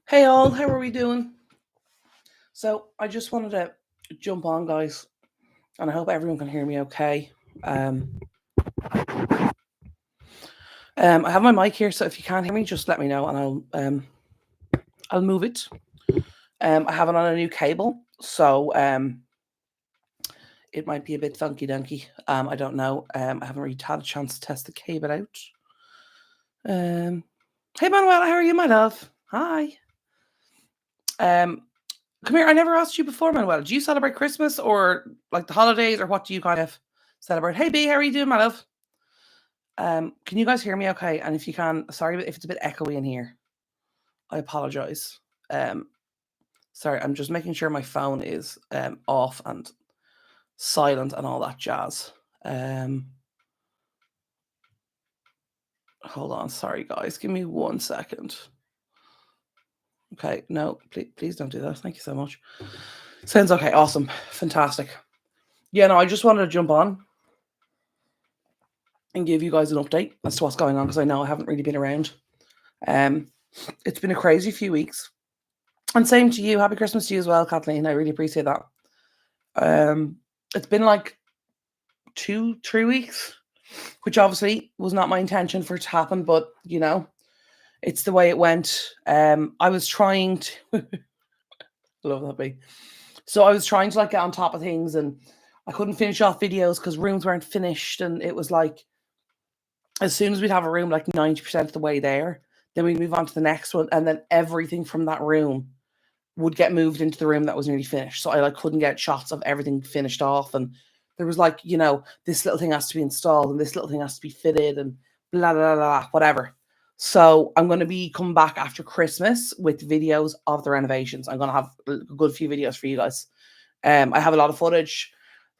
Hey all, how are we doing? So I just wanted to jump on, guys, and I hope everyone can hear me okay. Um, I have my mic here, so if you can't hear me, just let me know, and I'll move it. I have it on a new cable, so it might be a bit funky dunky. I don't know. I haven't really had a chance to test the cable out. Hey Manuel, how are you, my love? Hi. Um, Come here. I never asked you before, Manuel. Do you celebrate Christmas or like the holidays, or what do you kind of celebrate? Hey B, how are you doing, my love? Can you guys hear me okay? And if you can, sorry if it's a bit echoey in here. I apologize. Um, Sorry, I'm just making sure my phone is off and silent and all that jazz. Um, Hold on, sorry guys, give me 1 second. Okay, no, please don't do that. Thank you so much. Sounds okay, awesome, fantastic. Yeah, no, I just wanted to jump on and give you guys an update as to what's going on because I know I haven't really been around. Um, it's been a crazy few weeks. And same to you. Happy Christmas to you as well, Kathleen. I really appreciate that. It's been like 2, 3 weeks, which obviously was not my intention for it to happen, but it's the way it went. I was trying to love that be. So I was trying to like get on top of things and I couldn't finish off videos because rooms weren't finished, and it was like as soon as we'd have a room like 90% of the way there, then we'd move on to the next one, and then everything from that room would get moved into the room that was nearly finished. So I like couldn't get shots of everything finished off. And there was like, this little thing has to be installed and this little thing has to be fitted and blah blah blah, whatever. So I'm gonna be coming back after Christmas with videos of the renovations. I'm gonna have a good few videos for you guys. I have a lot of footage.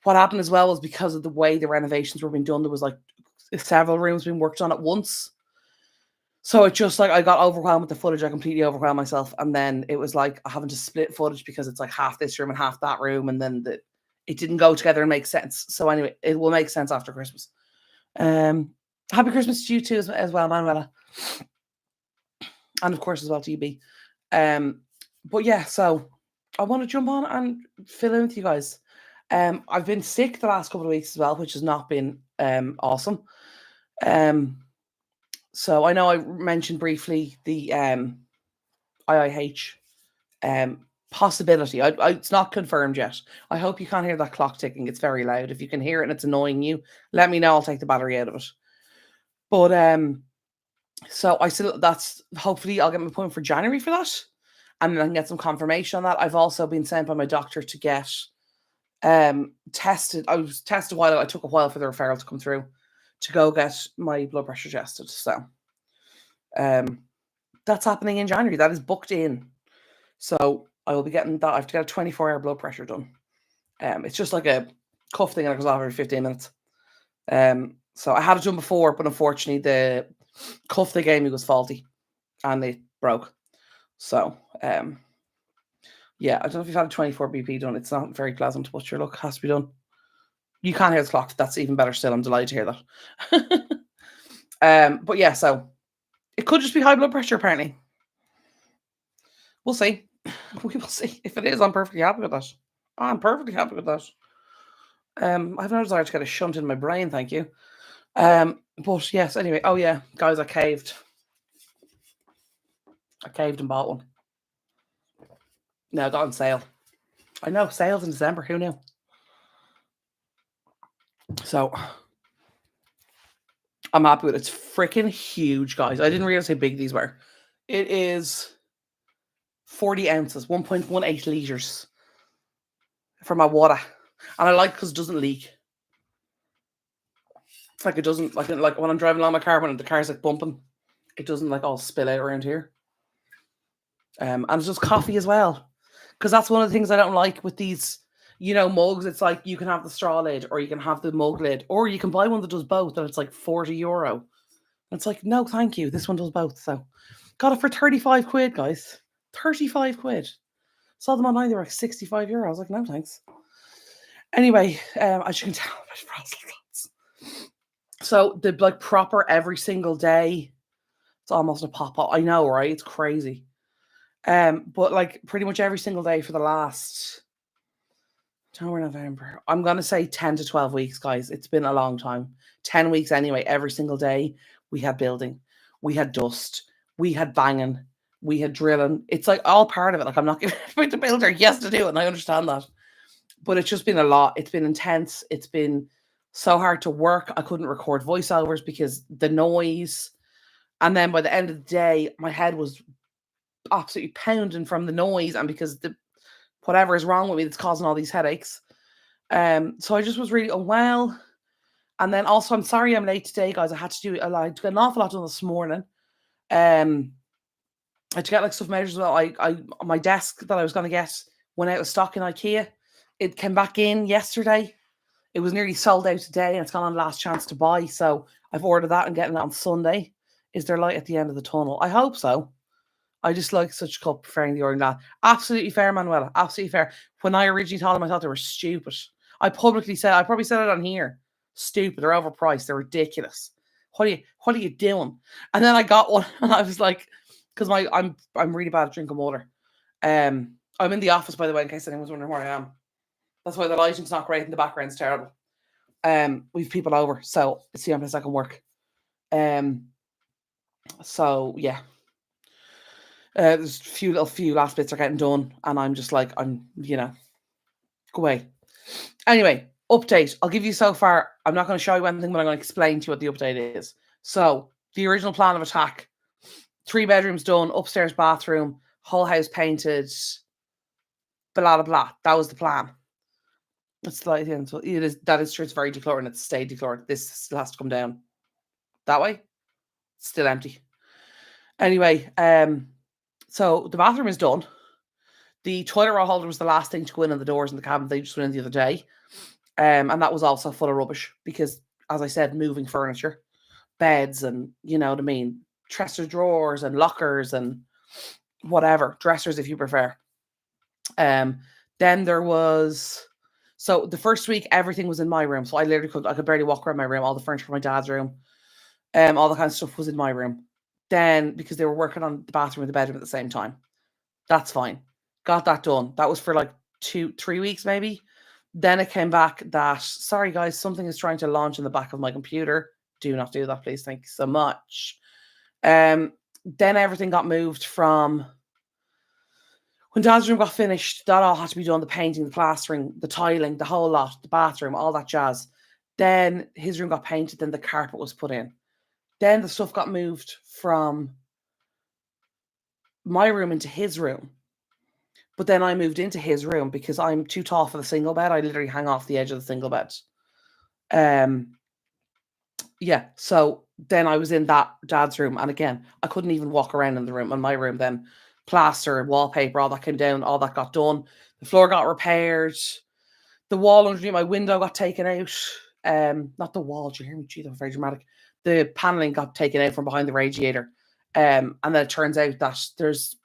What happened as well was because of the way the renovations were being done, there was like several rooms being worked on at once. So it just like I got overwhelmed with the footage. I completely overwhelmed myself, and then it was like having to split footage because it's like half this room and half that room, and then it didn't go together and make sense. So anyway, it will make sense after Christmas. Um, Happy Christmas to you too as well, Manuela, and of course as well to you, B. But yeah, so I want to jump on and fill in with you guys. I've been sick the last couple of weeks as well, which has not been awesome. Um, so I know I mentioned briefly the IIH possibility. It's not confirmed yet. I hope you can't hear that clock ticking. It's very loud. If you can hear it and it's annoying you, let me know. I'll take the battery out of it. But so I still that's hopefully I'll get my appointment for January for that, and then I can get some confirmation on that. I've also been sent by my doctor to get tested. I was tested a while. I took a while for the referral to come through to go get my blood pressure tested. So um that's happening in January. That is booked in. So I will be getting that. I have to get a 24-hour blood pressure done. It's just like a cuff thing that goes off every 15 minutes. So I had it done before, but unfortunately the cuff they gave me was faulty and it broke. So yeah, I don't know if you've had a 24 BP done. It's not very pleasant, but your look has to be done. You can't hear the clock. That's even better still. I'm delighted to hear that. But yeah, so it could just be high blood pressure, apparently. We'll see. We will see. If it is, I'm perfectly happy with that. I'm perfectly happy with that. I have no desire to get a shunt in my brain, thank you. But yes, anyway. Oh yeah, guys, I caved. I caved and bought one. No, I got on sale. I know, sales in December. Who knew? So I'm happy with it. It's freaking huge, guys. I didn't realize how big these were. It is 40 ounces, 1.18 liters for my water, and I like because it doesn't leak. It's like it doesn't like when I'm driving along my car when the car's like bumping, it doesn't like all spill out around here. And it's just coffee as well, because that's one of the things I don't like with these, mugs. It's like you can have the straw lid, or you can have the mug lid, or you can buy one that does both, and it's like €40. And it's like, no, thank you. This one does both. So got it for 35 quid, guys. 35 quid. Saw them online, they were like €65. I was like, no, thanks. Anyway, as you can tell, so the like proper every single day, it's almost a pop up. I know, right? It's crazy. But like pretty much every single day for the last October, November, I'm gonna say 10 to 12 weeks, guys. It's been a long time. 10 weeks anyway. Every single day we had building, we had dust, we had banging, we had drilling. It's like all part of it. Like I'm not giving the builder yes to do it, and I understand that. But it's just been a lot. It's been intense. It's been so hard to work. I couldn't record voiceovers because the noise. And then by the end of the day, my head was absolutely pounding from the noise and because the whatever is wrong with me that's causing all these headaches. So I just was really unwell. And then also, I'm sorry I'm late today, guys. I had to do a lot, an awful lot done this morning. Um, I had to get like stuff measured as well. I my desk that I was going to get went out of stock in IKEA. It came back in yesterday. It was nearly sold out today, and it's gone on last chance to buy. So I've ordered that and getting it on Sunday. Is there light at the end of the tunnel? I hope so. I just like such a couple preferring the original. Absolutely fair, Manuela. Absolutely fair. When I originally told them, I thought they were stupid. I publicly said, I probably said it on here. Stupid. They're overpriced. They're ridiculous. What are you doing? And then I got one, and I was like, because I'm really bad at drinking water. I'm in the office, by the way, in case anyone's wondering where I am. That's why the lighting's not great and the background's terrible. We've people over, so it's the only place I can work. So yeah. There's a few last bits are getting done, and I'm just like, go away. Anyway, update. I'll give you so far. I'm not going to show you anything, but I'm going to explain to you what the update is. So, the original plan of attack: 3 bedrooms done, upstairs bathroom, whole house painted, blah blah blah. That was the plan. It's like so that is true. It's very decluttering. It's stay decluttered. This still has to come down that way. It's still empty. Anyway, so the bathroom is done. The toilet roll holder was the last thing to go in on the doors and the cabinet. They just went in the other day. And that was also full of rubbish because, as I said, moving furniture, beds and, you know what I mean, dresser drawers and lockers and whatever, dressers if you prefer. Then there was, so the first week, everything was in my room. So I could barely walk around my room. All the furniture from my dad's room, all the kind of stuff was in my room. Then, because they were working on the bathroom and the bedroom at the same time, that's fine. Got that done. That was for like 2-3 weeks maybe. Then it came back that, sorry guys, something is trying to launch in the back of my computer. Do not do that, please. Thank you so much. Then everything got moved from when Dad's room got finished. That all had to be done: the painting, the plastering, the tiling, the whole lot, the bathroom, all that jazz. Then his room got painted. Then the carpet was put in. Then the stuff got moved from my room into his room. But then I moved into his room because I'm too tall for the single bed. I literally hang off the edge of the single bed. Yeah, so then I was in that Dad's room, and again, I couldn't even walk around in the room. In my room, then plaster, wallpaper, all that came down, all that got done. The floor got repaired. The wall underneath my window got taken out. Not the wall. Do you hear me? Gee, that was very dramatic. The paneling got taken out from behind the radiator. And then it turns out that there's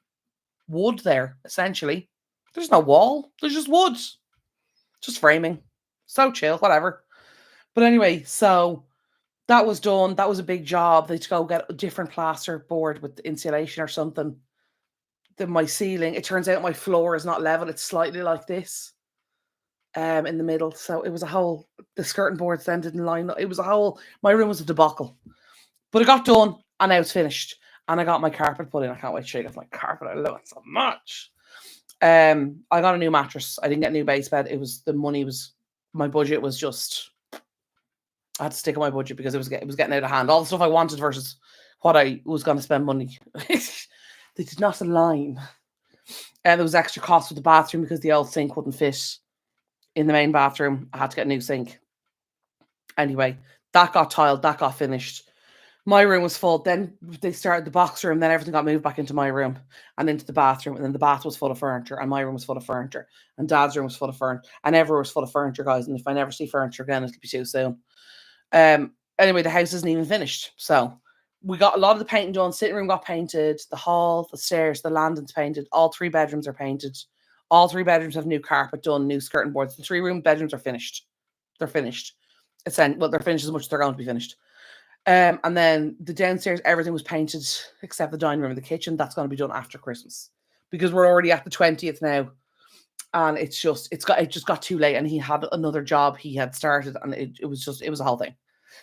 wood there, essentially. There's no wall. There's just wood. Just framing. So chill, whatever. But anyway, so that was done. That was a big job. They had to go get a different plaster board with insulation or something. My ceiling, it turns out my floor is not level. It's slightly like this. In the middle. So it was a whole, the skirting boards then didn't line up. It was a whole, my room was a debacle. But it got done and now it's finished. And I got my carpet put in. I can't wait to show you my carpet. I love it so much. I got a new mattress. I didn't get a new base bed. It was, the money was, my budget was just, I had to stick on my budget because it was getting out of hand. All the stuff I wanted versus what I was going to spend money. They did not align. And there was extra cost with the bathroom because the old sink wouldn't fit in the main bathroom. I had to get a new sink. Anyway, that got tiled. That got finished. My room was full. Then they started the box room. Then everything got moved back into my room and into the bathroom. And then the bath was full of furniture. And my room was full of furniture. And Dad's room was full of furniture. And everywhere was full of furniture, guys. And if I never see furniture again, it'll be too soon. Anyway, the house isn't even finished. So we got a lot of the painting done. Sitting room got painted. The hall, the stairs, the landing's painted. All 3 bedrooms are painted. All 3 bedrooms have new carpet done, new skirting boards. The 3 bedrooms are finished. They're finished. They're finished as much as they're going to be finished. And then the downstairs, everything was painted except the dining room and the kitchen. That's going to be done after Christmas. because we're already at the 20th now. And it just got too late, and he had another job he had started, and it was a whole thing.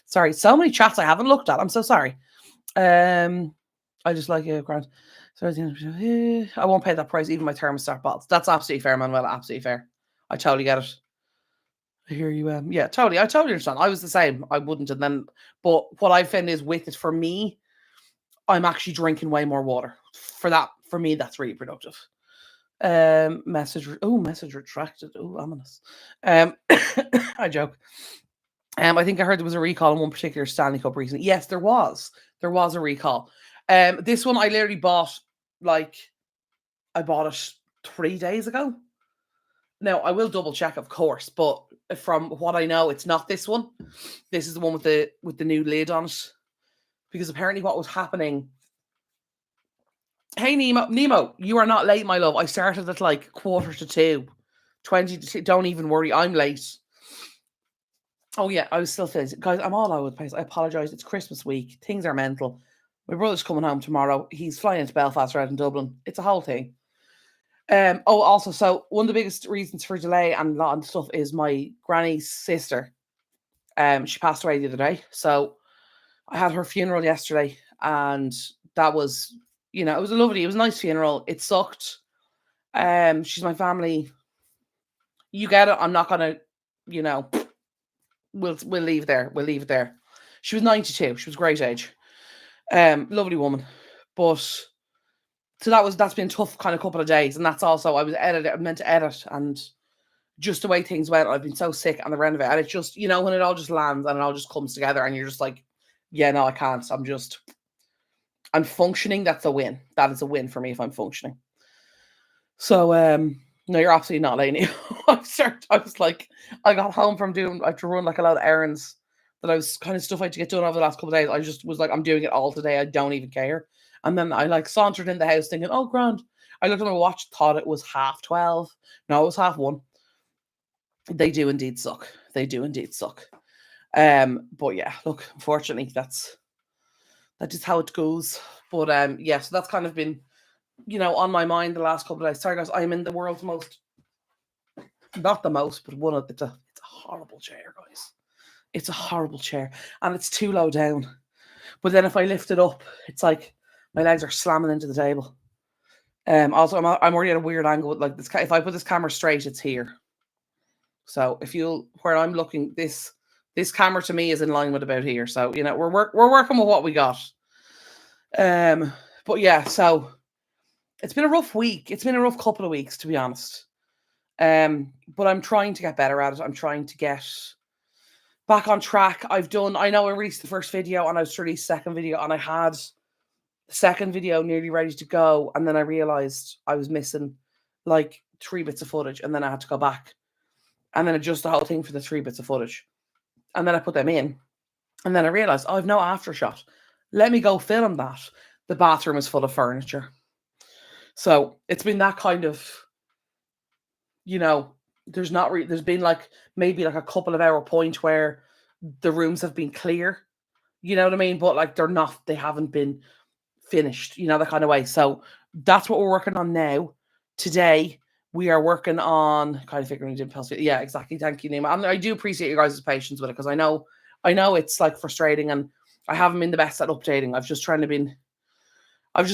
Sorry, so many chats I haven't looked at. I'm so sorry. I just like it, Grant. So I won't pay that price, even my thermostat bottles. That's absolutely fair, Manuel. Absolutely fair. I totally get it. I hear you. Yeah, totally. I totally understand. I was the same. I wouldn't, and then, but what I found is with it for me, I'm actually drinking way more water. For me, that's really productive. Message retracted. Oh, ominous. I joke. I think I heard there was a recall on one particular Stanley Cup recently. Yes, there was. There was a recall. This one I literally bought, like, I bought it 3 days ago. Now, I will double check, of course, but from what I know, it's not this one. This is the one with the new lid on it. Because apparently what was happening. Hey, Nemo, you are not late, my love. I started at like 1:45, 20 to 2. Don't even worry, I'm late. Oh yeah, I was still busy. Guys, I'm all over the place. I apologise. It's Christmas week. Things are mental. My brother's coming home tomorrow. He's flying into Belfast rather than Dublin. It's a whole thing. Also, so one of the biggest reasons for delay and a lot of stuff is my granny's sister. She passed away the other day. So I had her funeral yesterday, and that was, it was it was a nice funeral. It sucked. She's my family. You get it. I'm not gonna, we'll leave there. We'll leave it there. She was 92. She was a great age. Lovely woman. But so that's been a tough kind of couple of days. And that's also, I meant to edit, and just the way things went, I've been so sick on the renovate. And it's just, when it all just lands and it all just comes together and you're just like, yeah, no, I can't. I'm functioning. That's a win. That is a win for me if I'm functioning. So, no, you're absolutely not, Lainey. I was like, I got home from I had to run like a lot of errands that I was kind of stuff I had to get done over the last couple of days. I just was like, I'm doing it all today. I don't even care. And then I like sauntered in the house thinking, oh, grand. I looked at my watch, thought it was 12:30. No, it was 1:30. They do indeed suck. They do indeed suck. But yeah, look, unfortunately, that is how it goes. But yeah, so that's kind of been, on my mind the last couple of days. Sorry, guys, I'm in the world's most, not the most, but it's a horrible chair, guys. It's a horrible chair, and it's too low down. But then if I lift it up, it's like my legs are slamming into the table. Also, I'm already at a weird angle with like this. If I put this camera straight, it's here. So where I'm looking, this camera to me is in line with about here. So we're working with what we got. But yeah, so it's been a rough week. It's been a rough couple of weeks, to be honest. But I'm trying to get better at it. I'm trying to get back on track. I know I released the first video and I was released the second video, and I had the second video nearly ready to go. And then I realized I was missing like 3 bits of footage, and then I had to go back and then adjust the whole thing for the 3 bits of footage. And then I put them in, and then I realized, I've no after shot. Let me go film that. The bathroom is full of furniture. So it's been that kind of, there's been like maybe like a couple of hour point where the rooms have been clear, you know what I mean? But like they haven't been finished, that kind of way. So that's what we're working on now. Today, we are working on kind of figuring it out. Yeah, exactly. Thank you, Nima. And I do appreciate you guys' patience with it, because I know it's like frustrating, and I haven't been the best at updating. I've just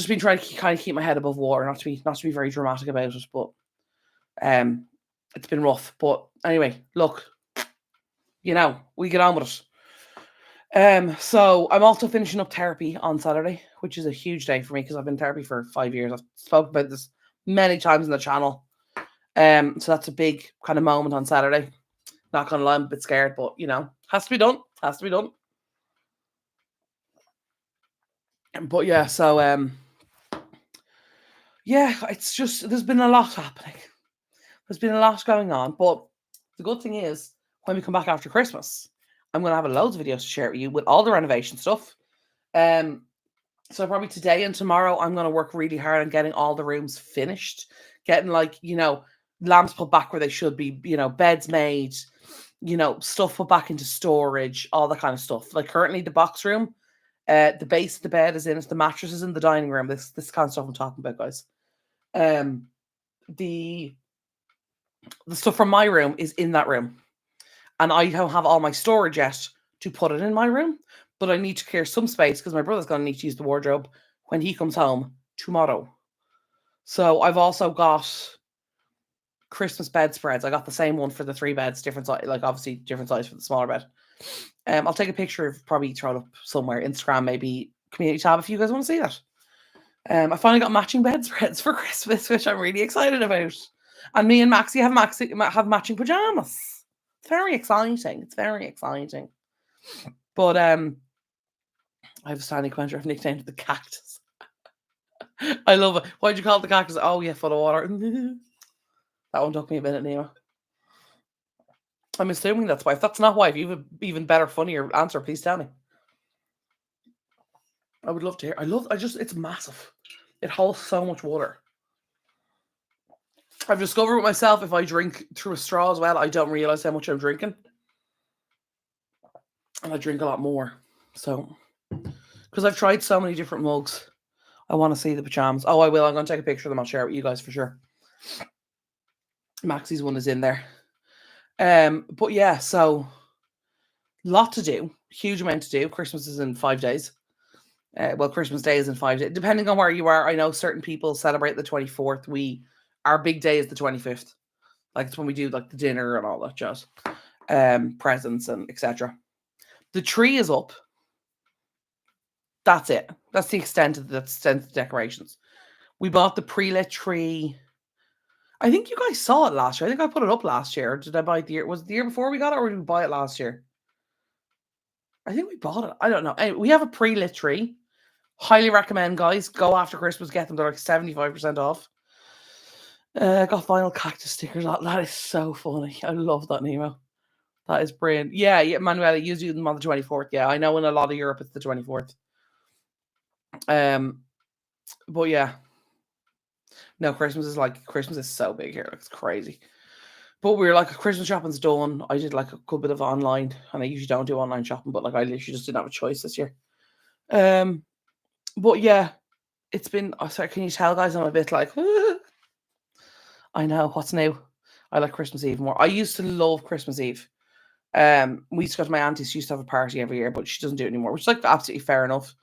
been trying to kind of keep my head above water, not to be very dramatic about it, but it's been rough. But anyway, look, we get on with it. So I'm also finishing up therapy on Saturday, which is a huge day for me because I've been in therapy for 5 years. I've spoken about this many times on the channel. So that's a big kind of moment on Saturday. Not gonna lie, I'm a bit scared, but has to be done. Has to be done. But yeah, so yeah, it's just there's been a lot happening. There's been a lot going on, but the good thing is when we come back after Christmas, I'm gonna have loads of videos to share with you with all the renovation stuff. So probably today and tomorrow, I'm gonna work really hard on getting all the rooms finished, getting like lamps put back where they should be, beds made, stuff put back into storage, all that kind of stuff. Like currently the box room, the base of the bed is in it, the mattress is in the dining room. This kind of stuff I'm talking about, guys. Um, the stuff from my room is in that room, and I don't have all my storage yet to put it in my room. But I need to clear some space because my brother's going to need to use the wardrobe when he comes home tomorrow. So I've also got Christmas bedspreads. I got the same one for the 3 beds, different size, like obviously different size for the smaller bed. I'll take a picture of, probably throw it up somewhere, Instagram, maybe community tab, if you guys want to see that. I finally got matching bedspreads for Christmas, which I'm really excited about. And me and Maxie have matching pajamas. It's very exciting. It's very exciting. But I have a standing commenter I've nicknamed the cactus. I love it. Why'd you call it the cactus? Oh yeah, full of water. That one took me a minute, Nemo. I'm assuming that's why. If that's not why, if you have an even better, funnier answer, please tell me. I would love to hear. It's massive. It holds so much water. I've discovered with myself, if I drink through a straw as well, I don't realize how much I'm drinking. And I drink a lot more. So, because I've tried so many different mugs, I want to see the pajamas. Oh, I will. I'm going to take a picture of them. I'll share it with you guys for sure. Maxie's one is in there. But yeah, so lot to do. Huge amount to do. Christmas is in 5 days. Well, Christmas Day is in 5 days. Depending on where you are, I know certain people celebrate the 24th. Our big day is the 25th. Like, it's when we do like the dinner and all that jazz. Presents and etc. The tree is up. That's it. That's the extent of the decorations. We bought the pre-lit tree. I think you guys saw it last year. I think I put it up last year. Did I buy it the year? Was it the year before we got it, or did we buy it last year? I think we bought it. I don't know. Anyway, we have a pre-lit tree. Highly recommend, guys. Go after Christmas. Get them. They're like 75% off. Got vinyl cactus stickers. That is so funny. I love that, Nemo. That is brilliant. Yeah, Manuela, you do them on the 24th. Yeah, I know in a lot of Europe it's the 24th. But yeah. No, Christmas is so big here. Like, it's crazy. But we were like, Christmas shopping's done. I did like a good bit of online, and I usually don't do online shopping, but like I literally just didn't have a choice this year. But yeah, it's been. Oh, sorry, can you tell, guys? I'm a bit like, I know what's new. I like Christmas Eve more. I used to love Christmas Eve. We used to go to my auntie's. She used to have a party every year, but she doesn't do it anymore, which is like absolutely fair enough.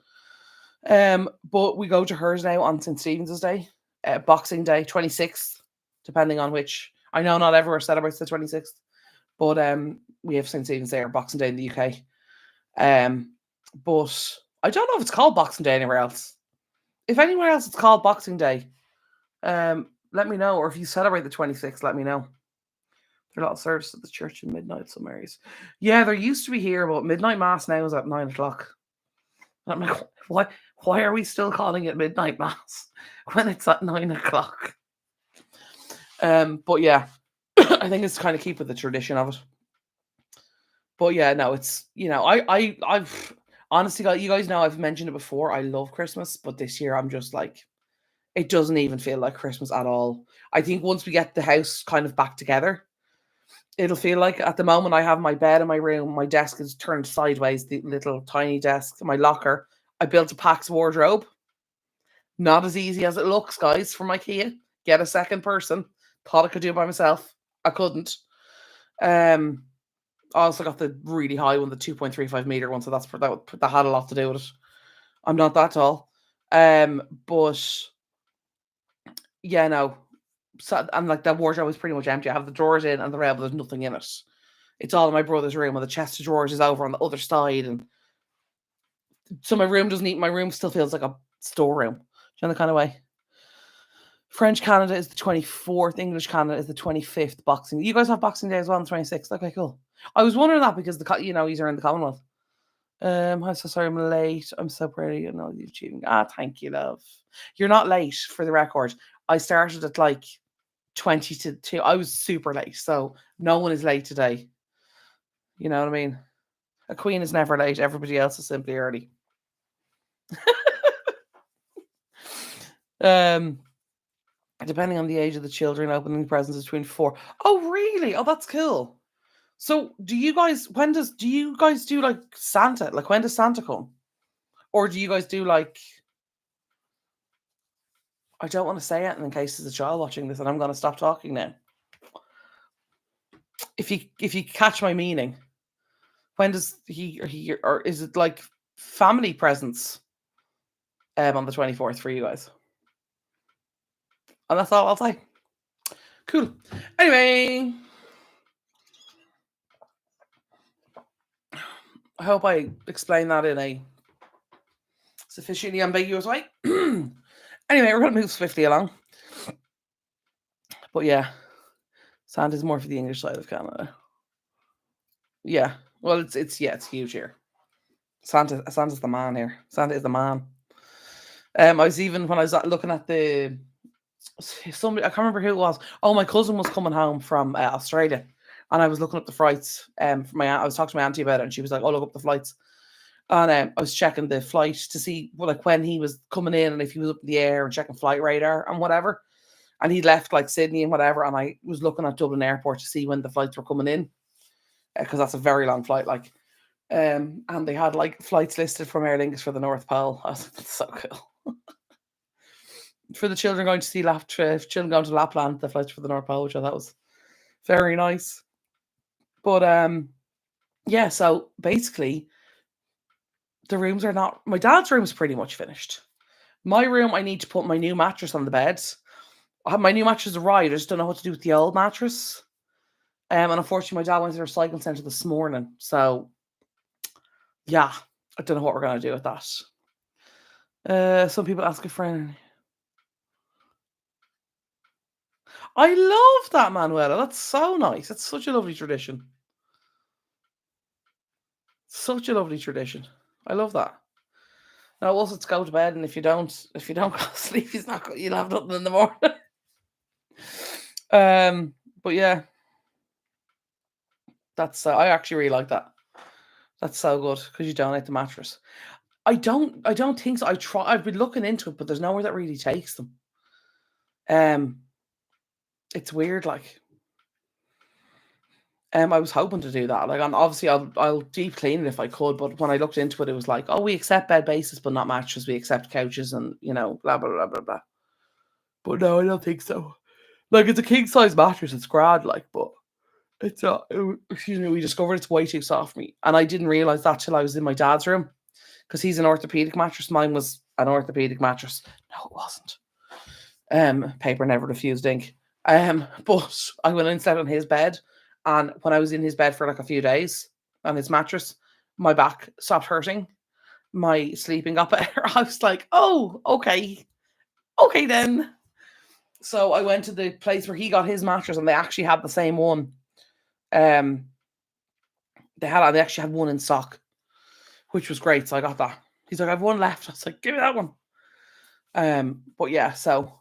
But we go to hers now on St. Stephen's Day, Boxing Day, 26th, depending on which. I know not everywhere celebrates the 26th, but we have St. Stephen's Day or Boxing Day in the UK. But I don't know if it's called Boxing Day anywhere else. If anywhere else it's called Boxing Day, let me know. Or if you celebrate the 26th, let me know. There are a lot of services at the church in midnight some areas. Yeah, there used to be here, but midnight mass now is at 9 o'clock. I'm like, why are we still calling it midnight mass when it's at 9 o'clock? But yeah, I think it's kind of keep with the tradition of it. But yeah, no, it's, I've honestly, you guys know I've mentioned it before. I love Christmas, but this year I'm just like, it doesn't even feel like Christmas at all. I think once we get the house kind of back together, it'll feel like. At the moment I have my bed in my room, my desk is turned sideways, the little tiny desk, my locker. I built a PAX wardrobe. Not as easy as it looks, guys, from IKEA. Get a second person. Thought I could do it by myself. I couldn't. I also got the really high one, the 2.35 meter one, so that had a lot to do with it. I'm not that tall. But yeah, no. So, and like that wardrobe is pretty much empty. I have the drawers in and the rail, but there's nothing in it. It's all in my brother's room, and the chest of drawers is over on the other side, and so my room still feels like a storeroom. Do you know the kind of way? French Canada is the 24th. English Canada is the 25th. Boxing. You guys have Boxing Day as well on the 26th. Okay, cool. I was wondering that because these are in the Commonwealth. I'm so sorry I'm late. I'm so proud of you and all you're achieving. Thank you, love. You're not late, for the record. I started at like 20 to 2. I was super late, so no one is late today. You know what I mean? A queen is never late. Everybody else is simply early. Depending on the age of the children, opening presents is between 4. Oh, really? Oh, that's cool. So, do you guys do like Santa? Like, when does Santa come? Or do you guys do like I don't want to say it in case there's a child watching this, and I'm going to stop talking now. If you catch my meaning, when does he or is it like family presents on the 24th for you guys? And that's all I'll say. Cool. Anyway, I hope I explained that in a sufficiently ambiguous way. Anyway, we're going to move swiftly along. But yeah, Santa's more for the English side of Canada. Yeah. Well, it's huge here. Santa's the man here. Santa is the man. I was even when I was looking at somebody, I can't remember who it was. Oh, my cousin was coming home from Australia, and I was looking up the flights. For my aunt, I was talking to my auntie about it, and she was like, "Oh, look up the flights." And I was checking the flight to see like when he was coming in and if he was up in the air and checking flight radar and whatever. And he'd left like Sydney and whatever. And I was looking at Dublin Airport to see when the flights were coming in, because that's a very long flight. Like, and they had like flights listed from Aer Lingus for the North Pole. I was like, that's so cool. For the children going to see children going to Lapland, the flights for the North Pole, which I thought was very nice. But yeah, so basically the rooms are not, my dad's room is pretty much finished. My room, I need to put my new mattress on the bed. I have my new mattress arrived. I just don't know what to do with the old mattress. And unfortunately, my dad went to the recycling centre this morning. So yeah, I don't know what we're going to do with that. Some people ask a friend. I love that, Manuela. That's so nice. It's such a lovely tradition. Such a lovely tradition. I love that. Now, also, it's go to bed, and if you don't go to sleep, you'll have nothing in the morning. But yeah, that's I actually really like that. That's so good because you donate the mattress. I don't think so. I've been looking into it, but there's nowhere that really takes them. It's weird, like. I was hoping to do that. Like, and obviously, I'll deep clean it if I could. But when I looked into it, it was like, oh, we accept bed bases, but not mattresses. We accept couches, and blah blah blah blah blah. But no, I don't think so. Like, it's a king size mattress. It's grand, like, but it's not. Excuse me. We discovered it's way too soft for me, and I didn't realize that till I was in my dad's room, because he's an orthopedic mattress. Mine was an orthopedic mattress. No, it wasn't. Paper never refused ink. But I went and slept on his bed. And when I was in his bed for like a few days on his mattress, my back stopped hurting. My sleeping got better. I was like, oh, okay. Okay then. So I went to the place where he got his mattress, and they actually had the same one. They actually had one in stock, which was great. So I got that. He's like, I've one left. I was like, give me that one. But yeah, so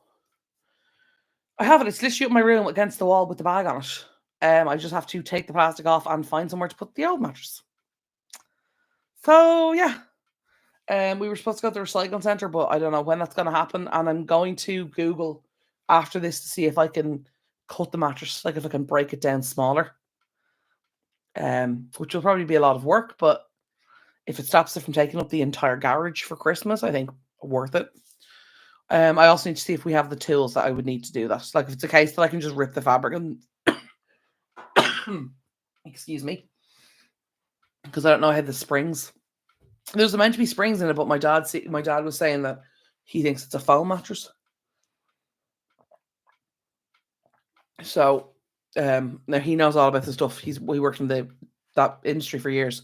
I have it. It's literally up my room against the wall with the bag on it. I just have to take the plastic off and find somewhere to put the old mattress. So yeah, we were supposed to go to the recycling centre, but I don't know when that's going to happen. And I'm going to Google after this to see if I can cut the mattress, like if I can break it down smaller. Which will probably be a lot of work, but if it stops it from taking up the entire garage for Christmas, I think worth it. I also need to see if we have the tools that I would need to do that. Like if it's a case that I can just rip the fabric and excuse me, because I don't know how the springs. There's meant to be springs in it, but my dad was saying that he thinks it's a foam mattress. So now he knows all about the stuff. We worked in that industry for years,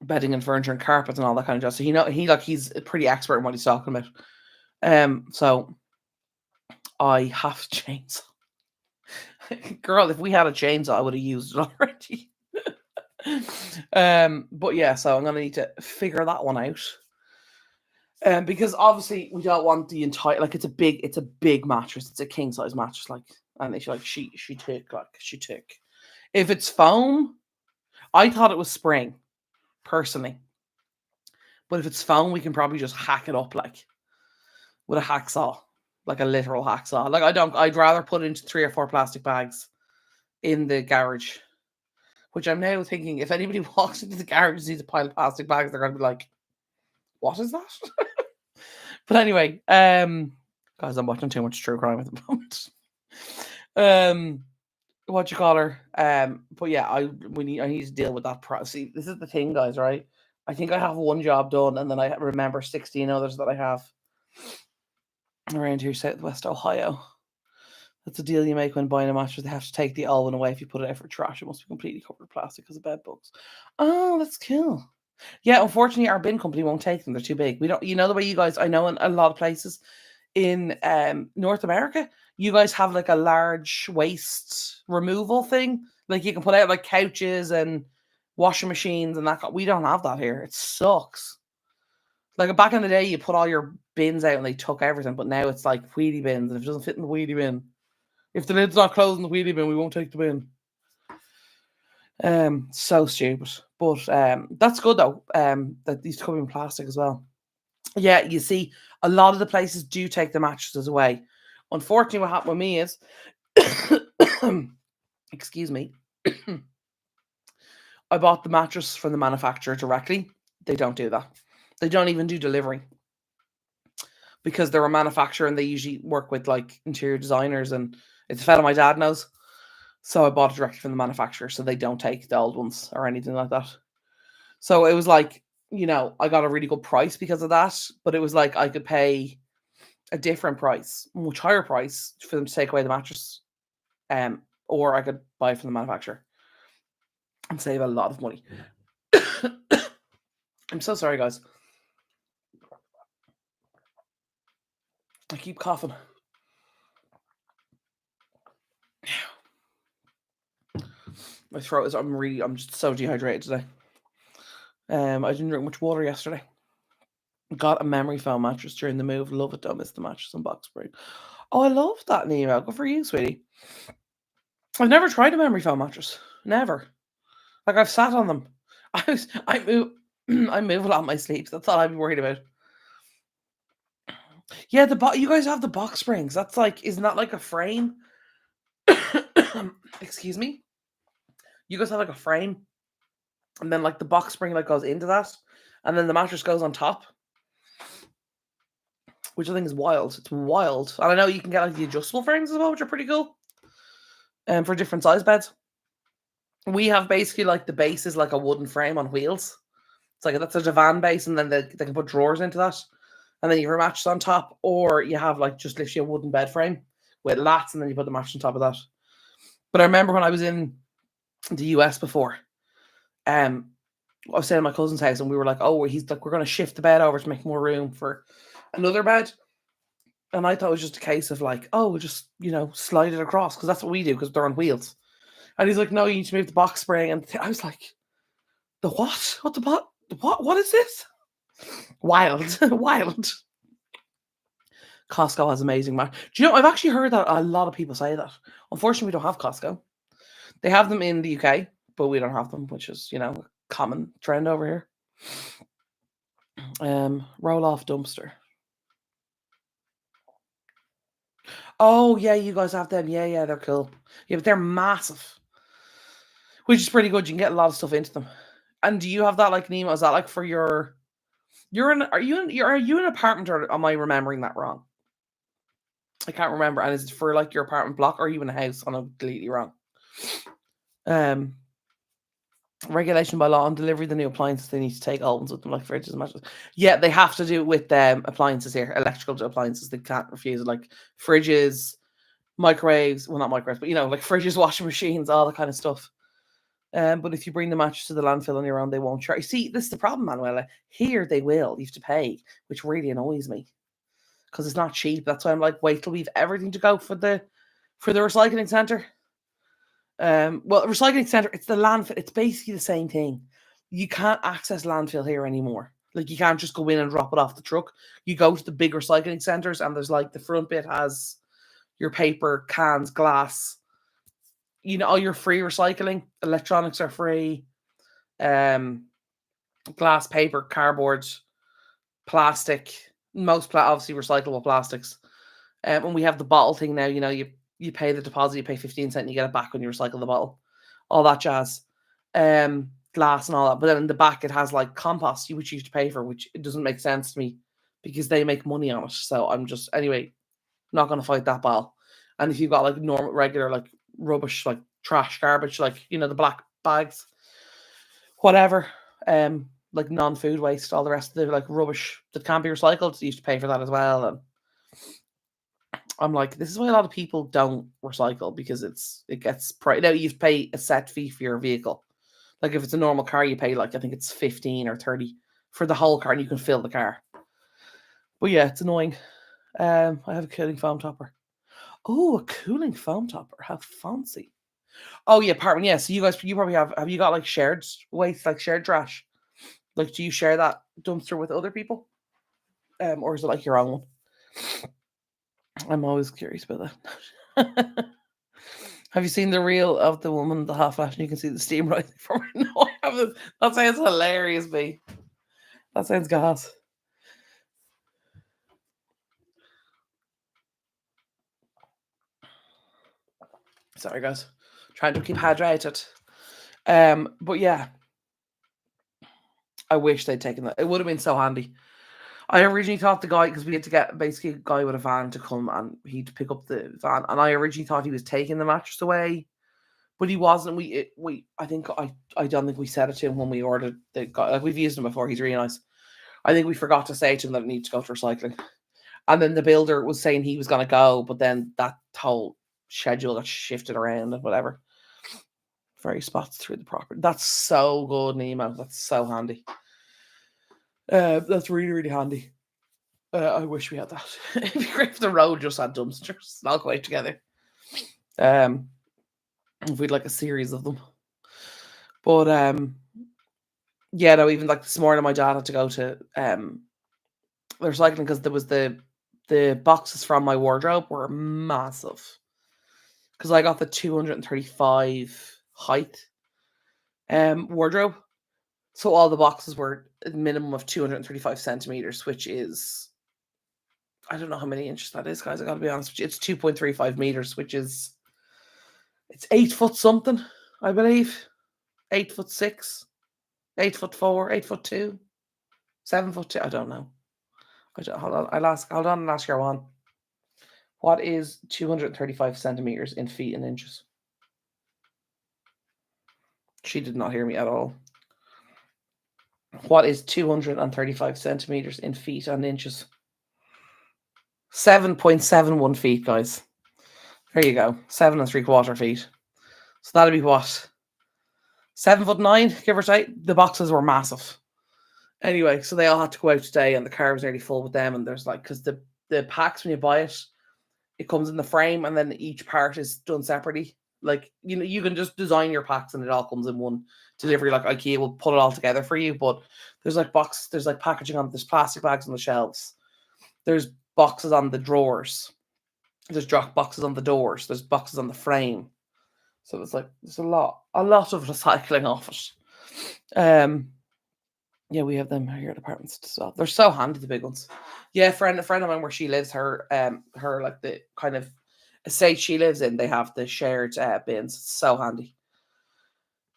bedding and furniture and carpets and all that kind of stuff. So he's pretty expert in what he's talking about. So I have to chainsaw. Girl, if we had a chainsaw, I would have used it already. But yeah, so I'm gonna need to figure that one out. Because obviously we don't want the entire, like, it's a big mattress. It's a king size mattress, like, and she took. If it's foam, I thought it was spring, personally. But if it's foam, we can probably just hack it up like with a hacksaw, like a literal hacksaw. Like I'd rather put it into 3 or 4 plastic bags in the garage. Which I'm now thinking, if anybody walks into the garage and sees a pile of plastic bags, they're gonna be like, what is that? But anyway, Guys, I'm watching too much true crime at the moment. Um, what you call her? But yeah, I need to deal with that. See, this is the thing, guys. Right? I think I have one job done, and then I remember 16 others that I have around here, Southwest Ohio. That's a deal you make when buying a mattress. They have to take the old one away if you put it out for trash. It must be completely covered with plastic because of bed bugs. Oh, that's cool. Yeah, unfortunately, our bin company won't take them. They're too big. We don't. You know the way you guys. I know in a lot of places in North America, you guys have like a large waste removal thing. Like you can put out like couches and washing machines and that. We don't have that here. It sucks. Like back in the day, you put all your bins out and they took everything, but now it's like wheelie bins, and if it doesn't fit in the wheelie bin, if the lid's not closed in the wheelie bin, we won't take the bin. So stupid. But that's good though. That these come in plastic as well. Yeah, you see, a lot of the places do take the mattresses away. Unfortunately, what happened with me is, excuse me, I bought the mattress from the manufacturer directly. They don't do that. They don't even do delivery because they're a manufacturer and they usually work with like interior designers, and it's a fellow my dad knows. So I bought it directly from the manufacturer, so they don't take the old ones or anything like that. So it was like, I got a really good price because of that, but it was like I could pay a different price, much higher price for them to take away the mattress, or I could buy it from the manufacturer and save a lot of money. I'm so sorry, guys. I keep coughing. My throat is. I'm just so dehydrated today. I didn't drink much water yesterday. Got a memory foam mattress during the move. Love it. Don't miss the mattress and box spring. Oh, I love that, Nemo. Good for you, sweetie. I've never tried a memory foam mattress. Never. Like I've sat on them. I move I move a lot in my sleep. That's all I'd be worried about. Yeah, you guys have the box springs. That's like, isn't that like a frame? Excuse me. You guys have like a frame, and then like the box spring like goes into that, and then the mattress goes on top, which I think is wild. It's wild. And I know you can get like the adjustable frames as well, which are pretty cool. For different size beds. We have basically like the base is like a wooden frame on wheels. It's like that's a divan base, and then they can put drawers into that, and then you have a mattress on top, or you have like just literally a wooden bed frame with lats, and then you put the mattress on top of that. But I remember when I was in the US before, I was staying at my cousin's house, and we were like, "Oh, he's like, we're going to shift the bed over to make more room for another bed." And I thought it was just a case of like, "Oh, we'll just slide it across," because that's what we do because they're on wheels. And he's like, "No, you need to move the box spring." And I was like, "The what? What the what? What is this?" Wild, wild. Costco has amazing Do you know, I've actually heard that a lot of people say that. Unfortunately, we don't have Costco. They have them in the UK, but we don't have them, which is, a common trend over here. Roll off dumpster. Oh, yeah, you guys have them. Yeah, they're cool. Yeah, but they're massive, which is pretty good. You can get a lot of stuff into them. And do you have that like Nemo? Is that like for your? Are you in an apartment, or am I remembering that wrong? I can't remember. And is it for like your apartment block, or are you in a house? And I'm completely wrong. Regulation by law on delivery of the new appliances, they need to take ovens with them like fridges and mattresses. Yeah, they have to do it with appliances here, electrical appliances. They can't refuse it, like fridges, microwaves. Well, not microwaves, but like fridges, washing machines, all that kind of stuff. But if you bring the mattress to the landfill on your own, they won't charge. See, this is the problem, Manuela. Here they will. You have to pay, which really annoys me because it's not cheap. That's why I'm like, wait till we've everything to go for the recycling center. Well, recycling center, it's the landfill. It's basically the same thing. You can't access landfill here anymore. Like you can't just go in and drop it off the truck. You go to the big recycling centers, and there's like the front bit has your paper, cans, glass. All your free recycling. Electronics are free. Glass, paper, cardboard, plastic. Most obviously recyclable plastics. And we have the bottle thing now. You pay the deposit, you pay 15 cents, and you get it back when you recycle the bottle. All that jazz. Glass and all that. But then in the back, it has like compost, which you have to pay for, which it doesn't make sense to me because they make money on it. So I'm just, anyway, not going to fight that battle. And if you've got like normal, regular, like rubbish, like trash, garbage, like, you know, the black bags, whatever, like non-food waste, all the rest of the like rubbish that can't be recycled, you have to pay for that as well. And I'm like, this is why a lot of people don't recycle, because it gets now you have to pay a set fee for your vehicle. Like if it's a normal car, you pay like, I think it's 15 or 30 for the whole car, and you can fill the car. But yeah, it's annoying. I have a cooling foam topper. Oh, a cooling foam topper. How fancy. Oh yeah, apartment. Yeah. So you probably have you got like shared waste, like shared trash? Like, do you share that dumpster with other people? Or is it like your own one? I'm always curious about that. Have you seen the reel of the woman, the half flash, and you can see the steam rising from her? No, I haven't. That sounds hilarious, B. That sounds gas. Sorry, guys. Trying to keep hydrated. But yeah, I wish they'd taken that. It would have been so handy. I originally thought the guy, because we had to get basically a guy with a van to come and he'd pick up the van, and I originally thought he was taking the mattress away, but he wasn't. I think I don't think we said it to him when we ordered the guy. Like, we've used him before. He's really nice. I think we forgot to say to him that it needs to go to recycling. And then the builder was saying he was going to go, but then that whole schedule got shifted around and whatever. Very spots through the property. That's so good, Nemo. That's so handy. That's really, really handy. I wish we had that. It'd be great if the road just had dumpsters. All go out together. If we'd like a series of them. But yeah, no, even like this morning my dad had to go to the recycling, because there was the boxes from my wardrobe were massive. Because I got the 235 height wardrobe. So all the boxes were a minimum of 235 centimeters, which is, I don't know how many inches that is, guys. I gotta be honest with you. It's 2.35 meters, which is, it's 8 foot something, I believe. 8'6", 8'4", 8'2", 7'2". I don't know. Hold on. Hold on and ask your one. What is 235 centimeters in feet and inches? She did not hear me at all. What is 235 centimeters in feet and inches? 7.71 feet, guys. There you go. 7.75 feet. So that'd be what? 7'9", give or take. The boxes were massive. Anyway, so they all had to go out today, and the car was nearly full with them. And there's like, because the packs, when you buy it, it comes in the frame, and then each part is done separately. Like, you know, you can just design your packs and it all comes in one delivery. Like IKEA will put it all together for you, but there's like there's like packaging on, there's plastic bags on the shelves. There's boxes on the drawers. There's drop boxes on the doors. There's boxes on the frame. So it's like, there's a lot of recycling off it. Yeah, we have them here at apartments. So they're so handy, the big ones. Yeah, a friend of mine, where she lives, her like the kind of estate she lives in, they have the shared bins. It's so handy.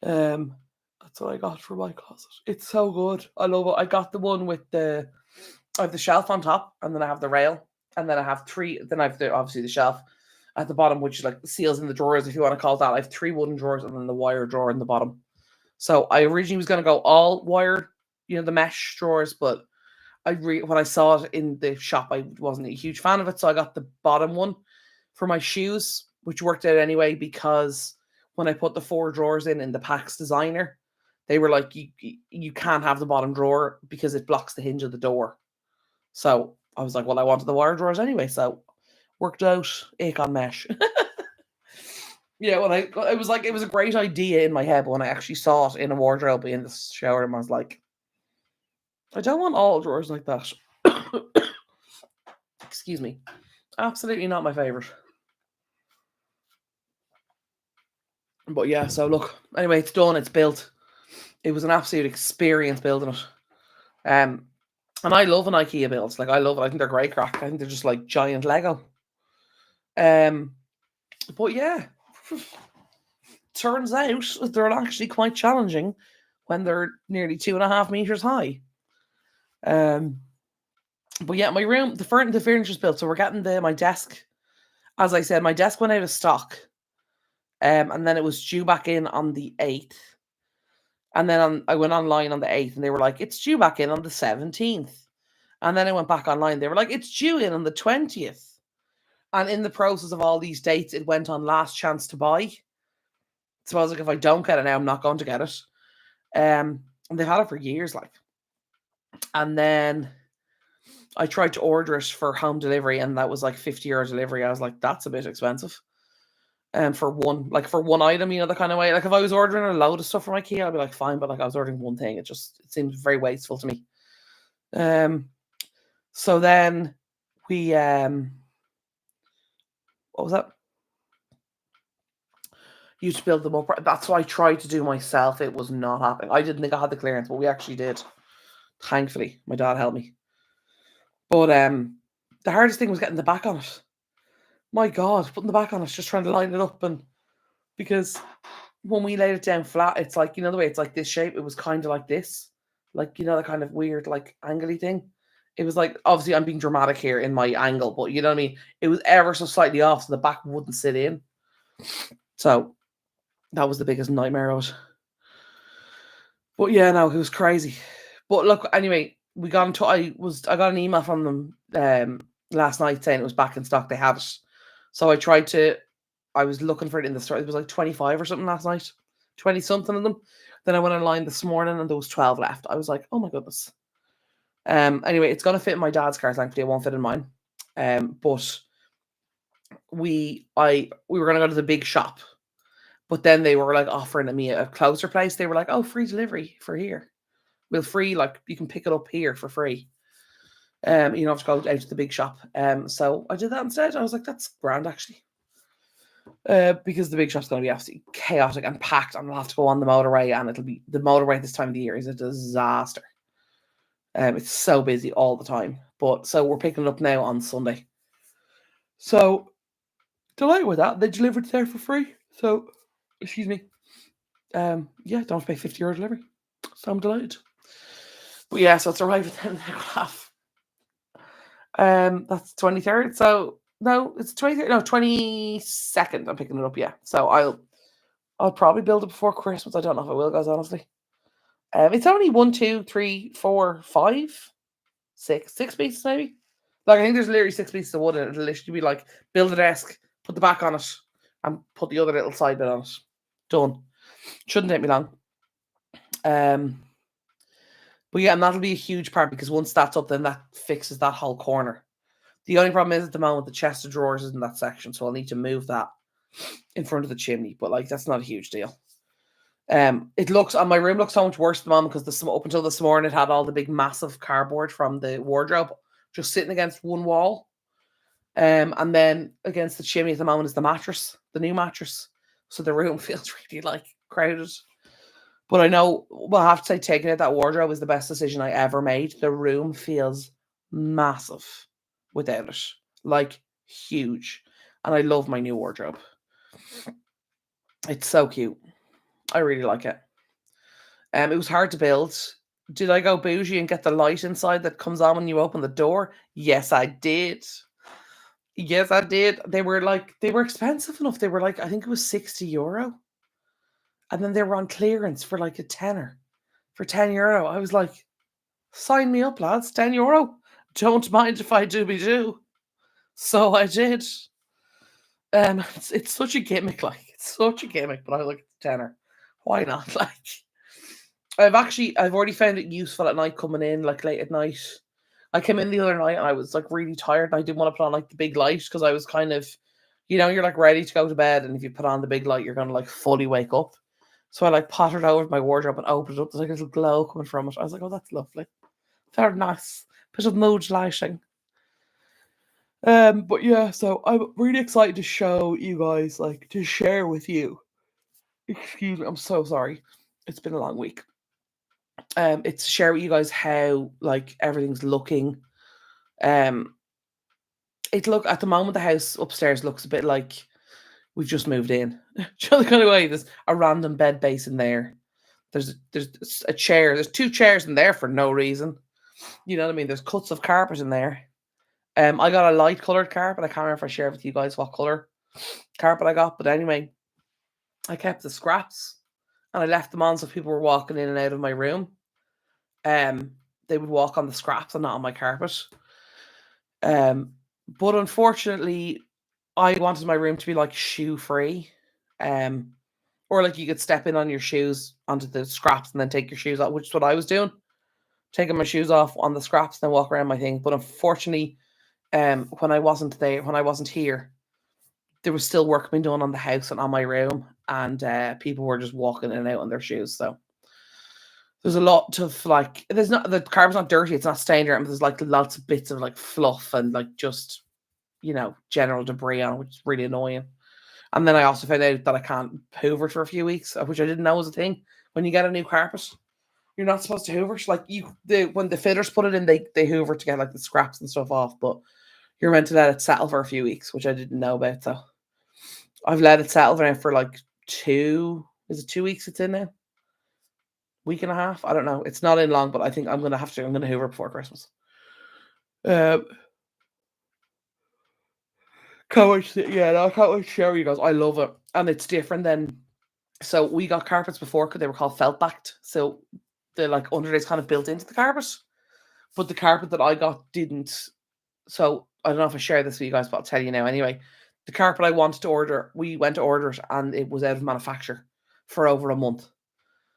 That's what I got for my closet. It's so good. I love it. I got the one with I have the shelf on top, and then I have the rail, and then I have three. Then I have obviously the shelf at the bottom, which like seals in the drawers, if you want to call it that. I have 3 wooden drawers, and then the wire drawer in the bottom. So I originally was going to go all wired, you know, the mesh drawers, but when I saw it in the shop, I wasn't a huge fan of it. So I got the bottom one for my shoes, which worked out anyway, because when I put the 4 drawers in the PAX designer, they were like, you can't have the bottom drawer because it blocks the hinge of the door. So I was like, well, I wanted the wire drawers anyway, so worked out. Acon mesh. Yeah, it was like, it was a great idea in my head, but when I actually saw it in a wardrobe in the shower room, I was like, I don't want all drawers like that. Excuse me. Absolutely not my favorite. But yeah, so look, anyway, it's done, it's built. It was an absolute experience building it. And I love an IKEA build. Like, I love it. I think they're great crack. I think they're just like giant Lego. But yeah, turns out they're actually quite challenging when they're nearly 2.5 meters high. But yeah, my room, the furniture's built, so we're getting my desk. As I said, my desk went out of stock, and then it was due back in on the 8th. And then I went online on the 8th, and they were like, "It's due back in on the 17th." And then I went back online. They were like, "It's due in on the 20th." And in the process of all these dates, it went on last chance to buy. So I was like, if I don't get it now, I'm not going to get it. And they've had it for years, like. And then I tried to order it for home delivery, and that was like 50 € delivery. I was like, that's a bit expensive. For one item, the kind of way. Like if I was ordering a load of stuff from IKEA, I'd be like, fine, but like I was ordering one thing, it seems very wasteful to me. So then we what was that? Used to build them up. That's what I tried to do myself. It was not happening. I didn't think I had the clearance, but we actually did. Thankfully, my dad helped me. But the hardest thing was getting the back on it. My God, putting the back on it, just trying to line it up, and because when we laid it down flat, it's like, the way it's like this shape, it was kind of like this. Like, the kind of weird, like, angly thing. It was like, obviously, I'm being dramatic here in my angle, but you know what I mean? It was ever so slightly off, so the back wouldn't sit in. So that was the biggest nightmare of it. But yeah, no, it was crazy. But look, anyway, we got into I got an email from them last night saying it was back in stock. They had it. So I was looking for it in the store. It was like 25 or something last night. 20 something of them. Then I went online this morning and there was 12 left. I was like, oh my goodness. Anyway, it's gonna fit in my dad's car, thankfully. It won't fit in mine. But we were gonna go to the big shop. But then they were like offering me a closer place. They were like, oh, free delivery for here. Like you can pick it up here for free. You don't have to go out to the big shop. So I did that instead. I was like, that's grand actually. Because the big shop's going to be absolutely chaotic and packed, and I'll have to go on the motorway, and the motorway this time of the year is a disaster. It's so busy all the time. But so we're picking it up now on Sunday. So delighted with that. They delivered there for free. So excuse me. Yeah, don't have to pay 50 € delivery. So I'm delighted. But yeah, so it's arrived within the half. That's 23rd. So no, it's 23rd. No, 22nd. I'm picking it up. Yeah. So I'll probably build it before Christmas. I don't know if I will, guys. Honestly, it's only 1, 2, 3, 4, 5, 6 pieces maybe. Like I think there's literally 6 pieces of wood, and it'll literally be like build a desk, put the back on it, and put the other little side bit on it. Done. Shouldn't take me long. But yeah, and that'll be a huge part because once that's up, then that fixes that whole corner. The only problem is at the moment the chest of drawers is in that section, so I'll need to move that in front of the chimney. But like that's not a huge deal. It looks my room looks so much worse at the moment because up until this morning it had all the big massive cardboard from the wardrobe just sitting against one wall. And then against the chimney at the moment is the mattress, the new mattress. So the room feels really like crowded. But I know, well, I have to say, taking out that wardrobe is the best decision I ever made. The room feels massive without it, like huge. And I love my new wardrobe. It's so cute. I really like it. It was hard to build. Did I go bougie and get the light inside that comes on when you open the door? Yes, I did. Yes, I did. They were expensive enough. They were like, I think it was 60€. And then they were on clearance for like a tenner. For 10€. I was like, sign me up, lads, €10. Don't mind if I do. So I did. It's such a gimmick, like it's such a gimmick, but I like the tenner. Why not? Like I've already found it useful at night coming in, like late at night. I came in the other night and I was like really tired and I didn't want to put on like the big light because I was kind of, you're like ready to go to bed, and if you put on the big light, you're gonna like fully wake up. So I like pottered over my wardrobe and opened it up. There's like a little glow coming from it. I was like, oh, that's lovely. Very nice. Bit of mood lighting. But yeah, so I'm really excited to show you guys, like to share with you. Excuse me, I'm so sorry. It's been a long week. It's to share with you guys how like everything's looking. Um, at the moment the house upstairs looks a bit like we've just moved in. Do you know the kind of way? There's a random bed base in there. There's a chair. There's 2 chairs in there for no reason. You know what I mean? There's cuts of carpet in there. I got a light coloured carpet. I can't remember if I shared with you guys what colour carpet I got, but anyway, I kept the scraps and I left them on so people were walking in and out of my room. Um, they would walk on the scraps and not on my carpet. But unfortunately, I wanted my room to be like shoe free. Or like you could step in on your shoes onto the scraps and then take your shoes off, which is what I was doing. Taking my shoes off on the scraps, then walk around my thing. But unfortunately, when I wasn't there, when I wasn't here, there was still work being done on the house and on my room, and people were just walking in and out on their shoes. So there's a lot of like, there's not, the carpet's not dirty, it's not stained or anything, but there's like lots of bits of like fluff and like just, general debris on it, which is really annoying. And then I also found out that I can't hoover for a few weeks, which I didn't know was a thing. When you get a new carpet, you're not supposed to hoover. Like when the fitters put it in, they hoover to get like the scraps and stuff off, but you're meant to let it settle for a few weeks, which I didn't know about. So I've let it settle now for like 2 weeks it's in now? Week and a half? I don't know. It's not in long, but I think I'm gonna hoover before Christmas. Um can't wait I can't wait to share with you guys. I love it. And it's different than, so we got carpets before because they were called felt backed. So the like underlay's kind of built into the carpet. But the carpet that I got didn't. So I don't know if I share this with you guys, but I'll tell you now anyway. The carpet I wanted to order, we went to order it and it was out of manufacture for over a month.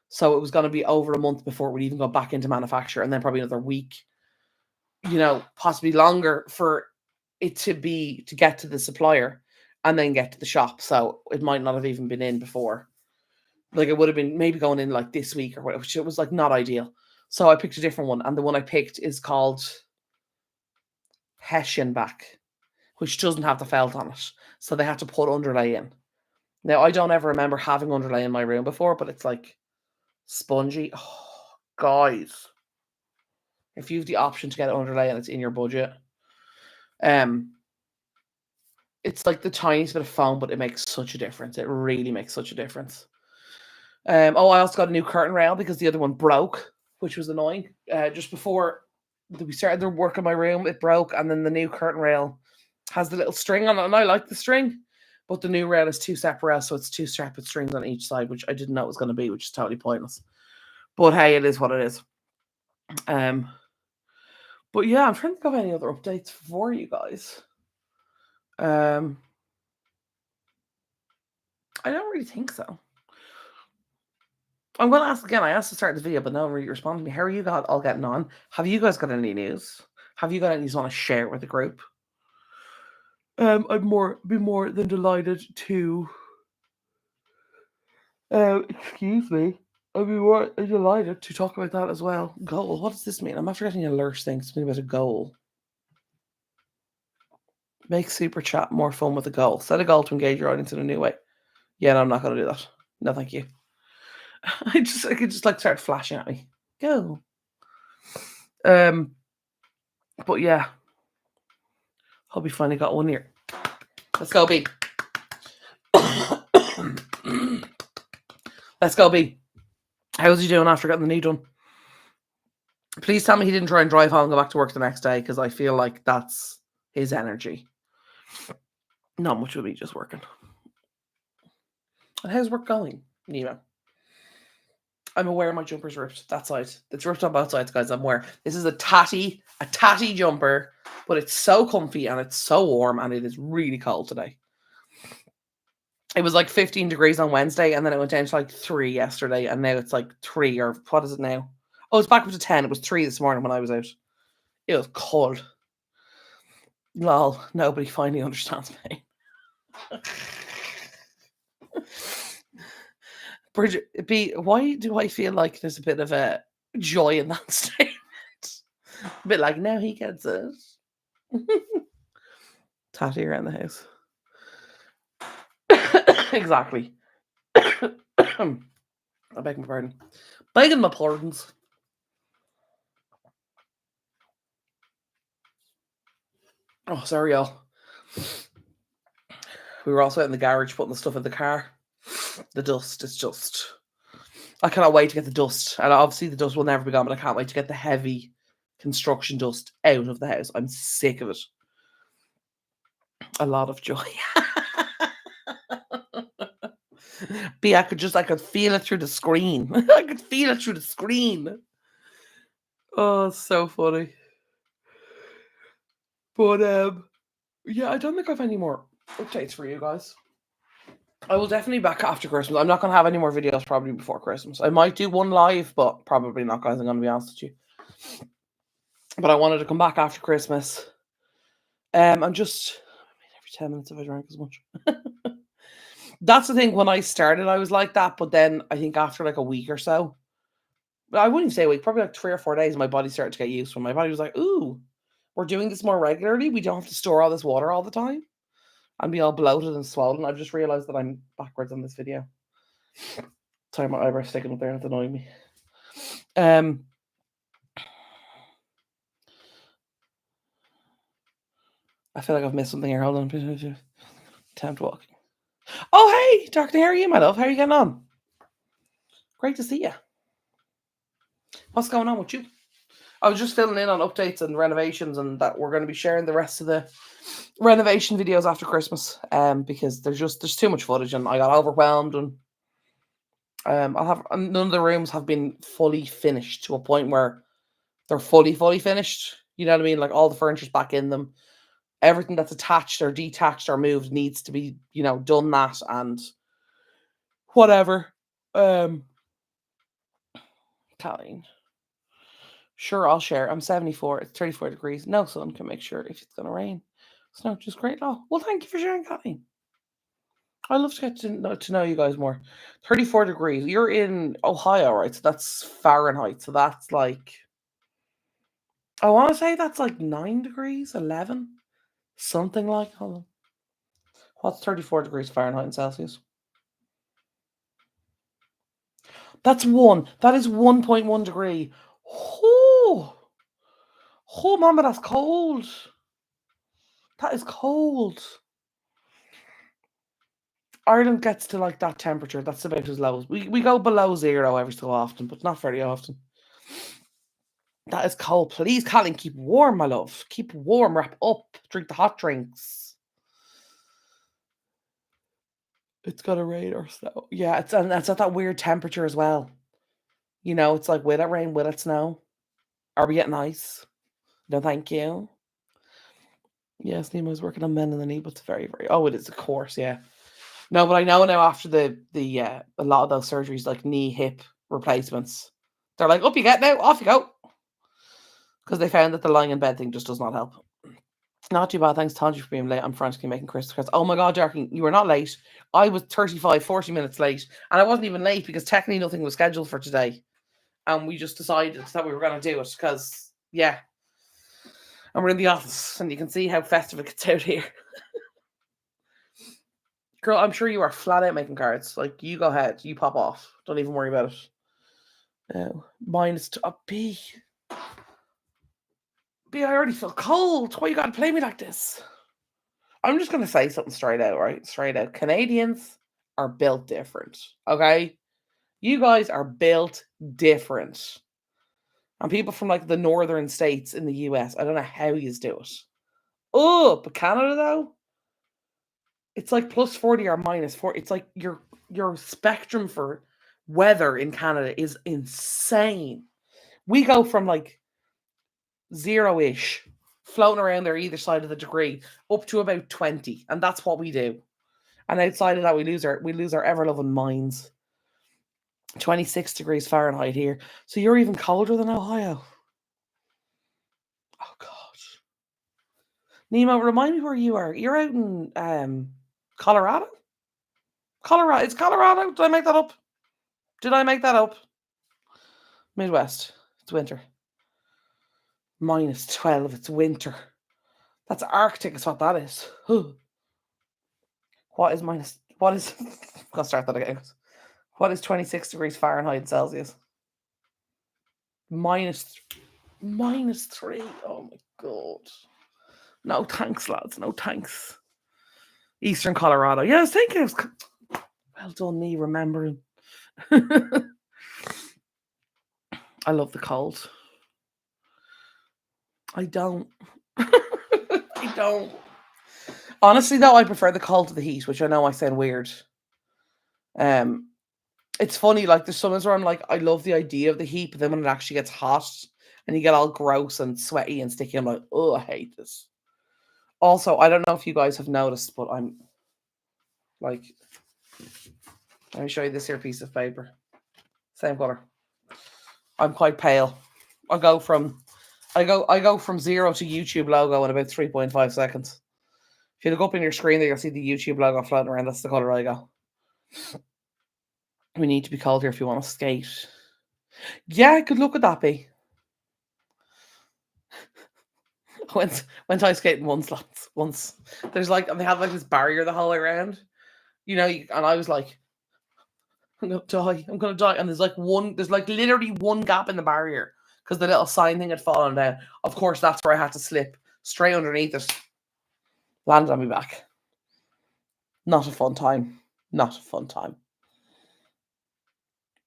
So it was going to be over a month before we'd even go back into manufacture, and then probably another week, possibly longer for it to get to the supplier and then get to the shop. So it might not have even been in before. Like it would have been maybe going in like this week or whatever, which it was like not ideal. So I picked a different one, and the one I picked is called Hessian back, which doesn't have the felt on it. So they had to put underlay in. Now I don't ever remember having underlay in my room before, but it's like spongy. Oh, guys, if you have the option to get underlay and it's in your budget, it's like the tiniest bit of foam, but it makes such a difference. It really makes such a difference. I also got a new curtain rail because the other one broke, which was annoying. Just before we started the work in my room, it broke, and then the new curtain rail has the little string on it, and I like the string, but the new rail is two separate rails, so it's two separate strings on each side, which I didn't know it was going to be, which is totally pointless. But hey, it is what it is. But yeah, I'm trying to think of any other updates for you guys. I don't really think so. I'm going to ask again. I asked to start the video, but no one really responded to me. How are you guys all getting on? Have you guys got any news? Have you got any you want to share with the group? I'd be more than delighted to. Excuse me. I'd be more delighted to talk about that as well. Goal. What does this mean? I'm after getting an alert thing. Something about a goal. Make super chat more fun with a goal. Set a goal to engage your audience in a new way. Yeah, no, I'm not going to do that. No, thank you. I could just like start flashing at me. Go. But yeah, hope you finally got one here. Let's go, B. Let's go, B. How's he doing after getting the knee done? Please tell me he didn't try and drive home and go back to work the next day, because I feel like that's his energy. Not much of me just working. And how's work going, Nemo? I'm aware my jumper's ripped. That side. It's ripped on both sides, guys. I'm aware. This is a tatty jumper, but it's so comfy and it's so warm, and it is really cold today. It was like 15 degrees on Wednesday, and then it went down to like 3 yesterday, and now it's like 3, or what is it now? Oh, it's back up to 10. It was 3 this morning when I was out. It was cold. Lol, nobody finally understands me. Bridget, B, why do I feel like there's a bit of a joy in that statement? A bit like, now he gets it. Tatty around the house. Exactly. I beg my pardon. Begging my pardons. Oh, sorry, y'all. We were also out in the garage putting the stuff in the car. The dust is just... I cannot wait to get the dust. And obviously the dust will never be gone, but I can't wait to get the heavy construction dust out of the house. I'm sick of it. A lot of joy. B, I could feel it through the screen. I could feel it through the screen. Oh, it's so funny. But yeah, I don't think I've any more updates for you guys. I will definitely be back after Christmas. I'm not gonna have any more videos probably before Christmas. I might do one live, but probably not, guys. I'm gonna be honest with you. But I wanted to come back after Christmas. I'm just every 10 minutes if I drank as much. That's the thing. When I started, I was like that, but then I think after like a week or so, I wouldn't even say a week, probably like 3 or 4 days, my body started to get used to it. My body was like, ooh, we're doing this more regularly. We don't have to store all this water all the time and be all bloated and swollen. I've just realized that I'm backwards on this video. Sorry, my eyebrows sticking up there. That's annoying me. I feel like I've missed something here. Hold on. Temp walking. Oh, hey, Dr. How are you, my love? How are you getting on? Great to see you. What's going on with you? I was just filling in on updates and renovations, and that we're going to be sharing the rest of the renovation videos after Christmas. Because there's too much footage, and I got overwhelmed, and none of the rooms have been fully finished to a point where they're fully finished. You know what I mean? Like all the furniture's back in them. Everything that's attached or detached or moved needs to be, done that and whatever. Colleen. Sure, I'll share. I'm 74. It's 34 degrees. No sun can make sure if it's going to rain. Snow just great. Oh, well, thank you for sharing, Colleen. I love to get to know you guys more. 34 degrees. You're in Ohio, right? So that's Fahrenheit. So that's like, I want to say that's like 9 degrees, 11, something like. Hold on. What's 34 degrees Fahrenheit in Celsius? That's 1. That is 1.1 degree. Oh, mama, that's cold. That is cold. Ireland gets to like that temperature. That's about as low as we go below 0 every so often, but not very often. That is cold. Please, Colin, keep warm, my love. Keep warm. Wrap up. Drink the hot drinks. It's gonna rain or snow. Yeah, it's at that weird temperature as well. It's like, will it rain? Will it snow? Are we getting ice? No, thank you. Yes, Nemo's working on men in the knee, but it's very, very. Oh, it is, of course, yeah. No, but I know now after the a lot of those surgeries, like knee, hip replacements, they're like, up you get now, off you go, because they found that the lying in bed thing just does not help. Not too bad, thanks, Tanji, for being late. I'm frantically making Christmas cards. Oh my God, Darking, you were not late. I was 35, 40 minutes late, and I wasn't even late because technically nothing was scheduled for today, and we just decided that we were going to do it because, yeah, and we're in the office, and you can see how festive it gets out here. Girl, I'm sure you are flat out making cards. Like, you go ahead. You pop off. Don't even worry about it. Minus a B. B, I already feel cold. Why you gotta play me like this? I'm just gonna say something straight out, right? Straight out. Canadians are built different. Okay? You guys are built different. And people from like the northern states in the US, I don't know how you do it. Oh, but Canada though, it's like plus 40 or minus 40. It's like your spectrum for weather in Canada is insane. We go from like 0-ish, floating around there either side of the degree, up to about 20, and that's what we do. And outside of that, we lose our ever loving minds. 26 degrees Fahrenheit here, so you're even colder than Ohio. Oh God, Nemo, remind me where you are. You're out in Colorado. Colorado. It's Colorado. Did I make that up? Midwest. It's winter. Minus 12. It's winter. That's Arctic is what that is. What is I'm gonna start that again. What is 26 degrees Fahrenheit Celsius? Minus 3. Oh my God. No thanks, lads. No thanks. Eastern Colorado. Yeah, I was thinking it was well done me remembering. I love the cold. I don't. I don't. Honestly, though, I prefer the cold to the heat, which I know I sound weird. Um, it's funny, like there's sometimes where I'm like, I love the idea of the heat, but then when it actually gets hot and you get all gross and sweaty and sticky, I'm like, oh, I hate this. Also, I don't know if you guys have noticed, but I'm like, let me show you this here piece of paper. Same color. I'm quite pale. I go from I go from 0 to YouTube logo in about 3.5 seconds. If you look up in your screen there, you'll see the YouTube logo floating around. That's the color I go. We need to be cold here if you want to skate. Yeah, good luck with that, be. Went ice skating once, lads. Once. There's like, and they have like this barrier the whole way around. And I was like, I'm gonna die. I'm gonna die. And there's like literally one gap in the barrier because the little sign thing had fallen down. Of course, that's where I had to slip straight underneath it. Landed on my back. Not a fun time. Not a fun time.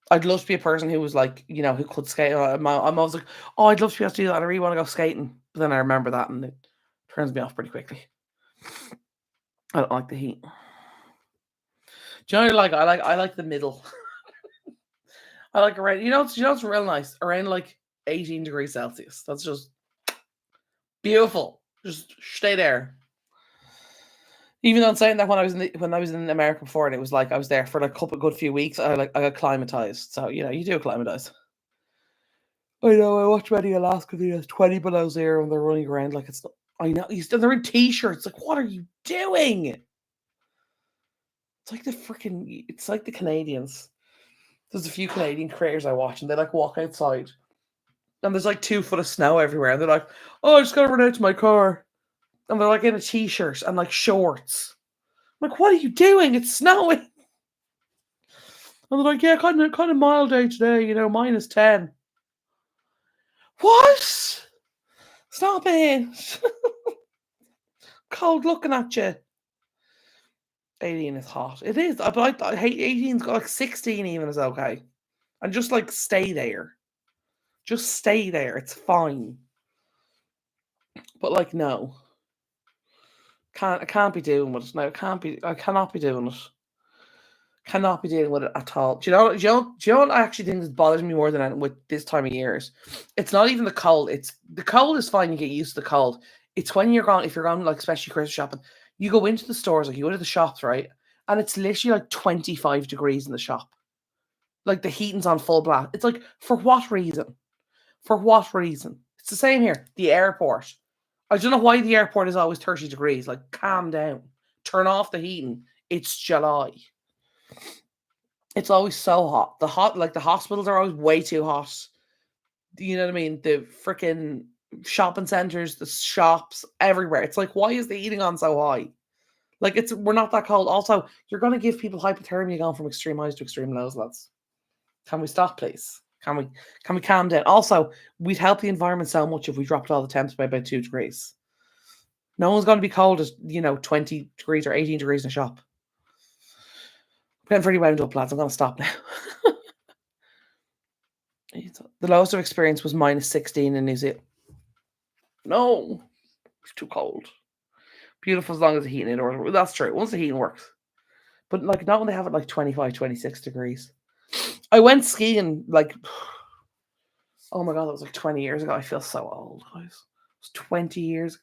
I'd love to be a person who was like, who could skate. I'm always like, oh, I'd love to be able to do that. I really want to go skating. But then I remember that and it turns me off pretty quickly. I don't like the heat. Do you know what I like the middle. I like around, it's real nice. Around like 18 degrees Celsius. That's just beautiful. Just stay there. Even though I'm saying that when I was in America before, and it was like I was there for like a couple good few weeks, I got acclimatized. So you do acclimatize. I know. I watch many Alaska videos, 20 below zero, and they're running around like it's. I know. They're in t-shirts. Like, what are you doing? It's like the freaking. It's like the Canadians. There's a few Canadian creators I watch, and they like walk outside, and there's like 2 foot of snow everywhere, and they're like, "Oh, I just gotta run out to my car," and they're like in a t-shirt and like shorts. I'm like, what are you doing? It's snowing. And they're like, yeah, kind of mild day today, -10. What? Stop it. Cold looking at you. 18 is hot. It is. But I hate 18's got like 16 even is okay. And just like stay there. Just stay there. It's fine. But like no. I can't be doing with it. No, I cannot be doing it. Cannot be dealing with it at all. Do you know what I actually think is bothers me more than with this time of years? It's not even the cold. It's the cold is fine. You get used to the cold. It's when if you're going like especially Christmas shopping, you go into the stores, like you go to the shops, right? And it's literally like 25 degrees in the shop. Like the heating's on full blast. It's like, for what reason? For what reason? It's the same here. The airport. I don't know why the airport is always 30 degrees. Like, calm down. Turn off the heating. It's July. It's always so hot. The hospitals are always way too hot. You know what I mean? The freaking shopping centers, the shops, everywhere. It's like, why is the heating on so high? Like, we're not that cold. Also, you're going to give people hypothermia going from extreme highs to extreme lows, lads. Can we stop, please? Can we calm down? Also, we'd help the environment so much if we dropped all the temps by about 2 degrees. No one's going to be cold as 20 degrees or 18 degrees in a shop. I'm getting pretty wound up, lads. I'm going to stop now. The lowest I've experienced was -16 in New Zealand. No, it's too cold. Beautiful as long as the heating indoors. That's true. Once the heating works. But like not when they have it like 25, 26 degrees. I went skiing like, oh my God, that was like 20 years ago. I feel so old, guys. It was 20 years.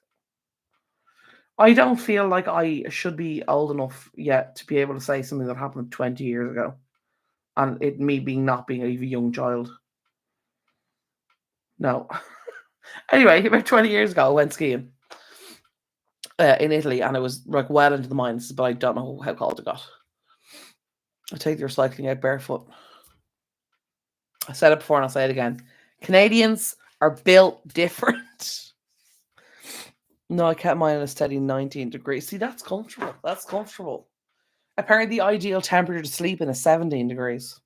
I don't feel like I should be old enough yet to be able to say something that happened 20 years ago. And me not being a young child. No. Anyway, about 20 years ago, I went skiing in Italy, and it was like well into the mines, but I don't know how cold it got. I take the recycling out barefoot. I said it before and I'll say it again. Canadians are built different. No, I kept mine at a steady 19 degrees. See, that's comfortable. That's comfortable. Apparently, the ideal temperature to sleep in is 17 degrees.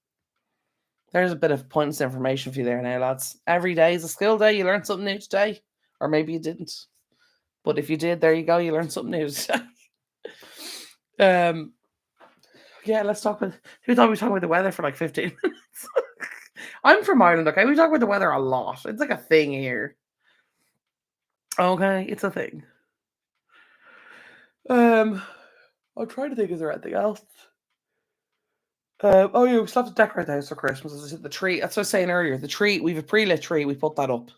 There's a bit of pointless information for you there now, lads. Every day is a skill day. You learned something new today. Or maybe you didn't. But if you did, there you go. You learned something new today. Yeah, let's talk about... Who thought we were talking about the weather for like 15 minutes? I'm from Ireland, okay? We talk about the weather a lot. It's like a thing here. Okay, it's a thing. Um, I'm trying to think, is there anything else? Oh yeah, we still have to decorate the house for Christmas. As I said, the tree. That's what I was saying earlier. The tree. We have a pre-lit tree. We put that up.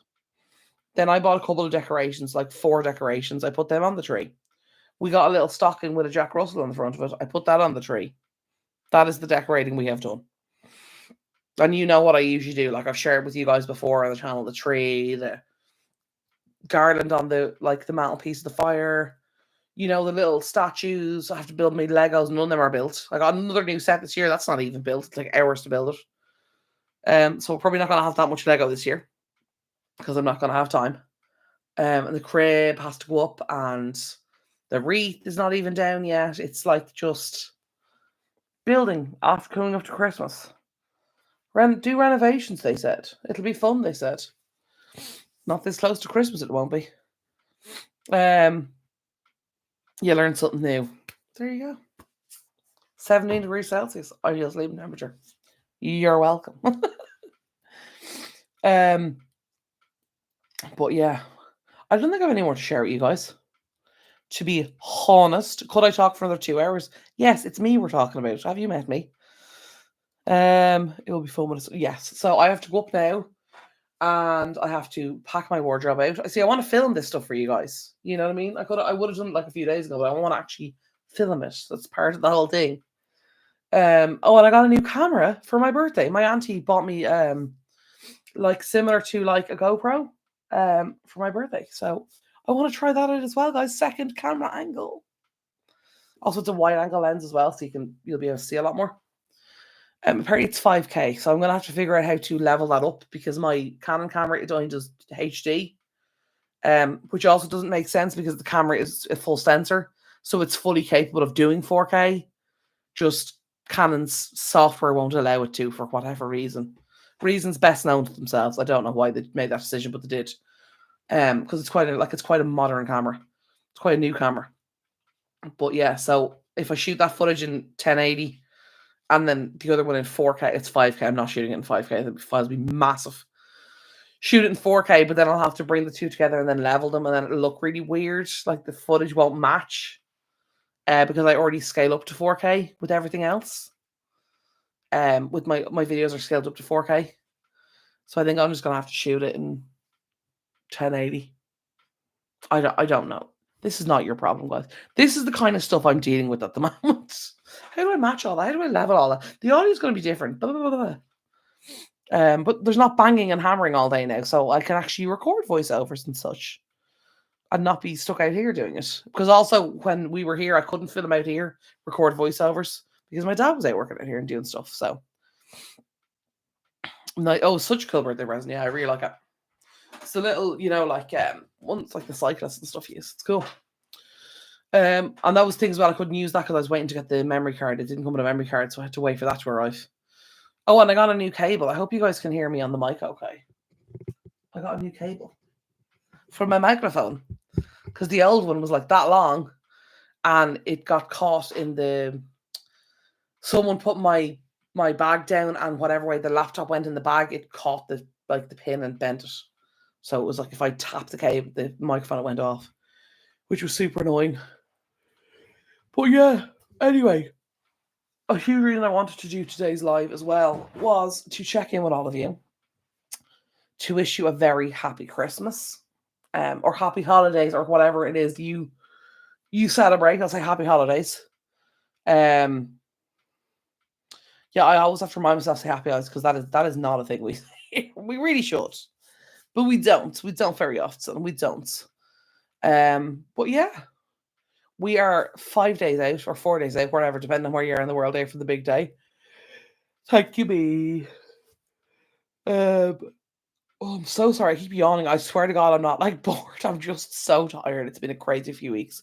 Then I bought a couple of decorations, like 4 decorations. I put them on the tree. We got a little stocking with a Jack Russell on the front of it. I put that on the tree. That is the decorating we have done. And you know what I usually do. Like I've shared with you guys before on the channel, the tree, the garland on the like the mantelpiece of the fire. You know, the little statues. I have to build me Legos. None of them are built. I got another new set this year. That's not even built. It's like hours to build it. So we're probably not going to have that much Lego this year because I'm not going to have time. And the crib has to go up, and the wreath is not even down yet. It's like just building after coming up to Christmas. Do renovations, they said. It'll be fun, they said. Not this close to Christmas, it won't be. You learn something new. There you go. 17 degrees Celsius, ideal sleeping temperature. You're welcome. But yeah, I don't think I have any more to share with you guys. To be honest, could I talk for another 2 hours? Yes, it's me we're talking about. Have you met me? It will be fun with us. Yes. So I have to go up now and I have to pack my wardrobe out. See, I want to film this stuff for you guys. You know what I mean? I would have done it like a few days ago, but I want to actually film it. That's part of the whole thing. Oh, and I got a new camera for my birthday. My auntie bought me like similar to like a GoPro for my birthday. So I want to try that out as well, guys. Second camera angle. Also, it's a wide angle lens as well, so you'll be able to see a lot more. Apparently it's 5K, so I'm gonna have to figure out how to level that up because my Canon camera it only does HD, which also doesn't make sense because the camera is a full sensor, so it's fully capable of doing 4K. Just Canon's software won't allow it to for whatever reason. Reasons best known to themselves. I don't know why they made that decision, but they did. Because it's quite a modern camera. It's quite a new camera. But yeah, so if I shoot that footage in 1080 and then the other one in 4K, it's 5K. I'm not shooting it in 5K. The files will be massive. Shoot it in 4K, but then I'll have to bring the two together and then level them, and then it'll look really weird. Like the footage won't match because I already scale up to 4K with everything else. With my videos are scaled up to 4K. So I think I'm just going to have to shoot it in 1080. I don't know. This is not your problem, guys. This is the kind of stuff I'm dealing with at the moment. How do I match all that? How do I level all that? The audio is going to be different. Blah, blah, blah, blah. But there's not banging and hammering all day now, so I can actually record voiceovers and such and not be stuck out here doing it. Because also, when we were here, I couldn't film out here, record voiceovers, because my dad was out working out here and doing stuff. So, like, oh, such a cool birthday present. Yeah, I really like it. It's a little, like ones like the cyclists and stuff use. It's cool. And that was things about I couldn't use that because I was waiting to get the memory card. It didn't come with a memory card, so I had to wait for that to arrive. Oh, and I got a new cable. I hope you guys can hear me on the mic okay. I got a new cable for my microphone because the old one was like that long and it got caught in the. Someone put my bag down and whatever way the laptop went in the bag, it caught the pin and bent it. So it was like if I tapped the cable, the microphone it went off, which was super annoying. But yeah, anyway, a huge reason I wanted to do today's live as well was to check in with all of you, to wish you a very happy Christmas, or happy holidays, or whatever it is you celebrate. I'll say happy holidays. Yeah, I always have to remind myself to say happy holidays because that is not a thing we say. We really should, but we don't. We don't very often. We don't. But yeah, we are 5 days out or 4 days out, whatever, depending on where you are in the world, out for the big day. Thank you, me. Oh, I'm so sorry. I keep yawning. I swear to God, I'm not like bored. I'm just so tired. It's been a crazy few weeks.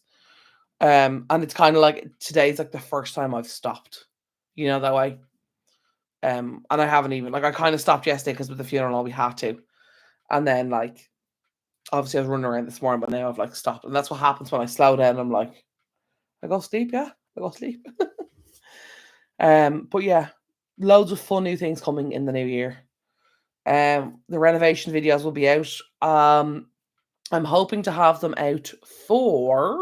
And it's kind of like today's like the first time I've stopped, that way. And I haven't even I kind of stopped yesterday because with the funeral all we had to, and then obviously I was running around this morning, but now I've stopped, and that's what happens when I slow down. I'm like, I go sleep, yeah, I go sleep. But yeah, loads of fun new things coming in the new year. The renovation videos will be out. I'm hoping to have them out for,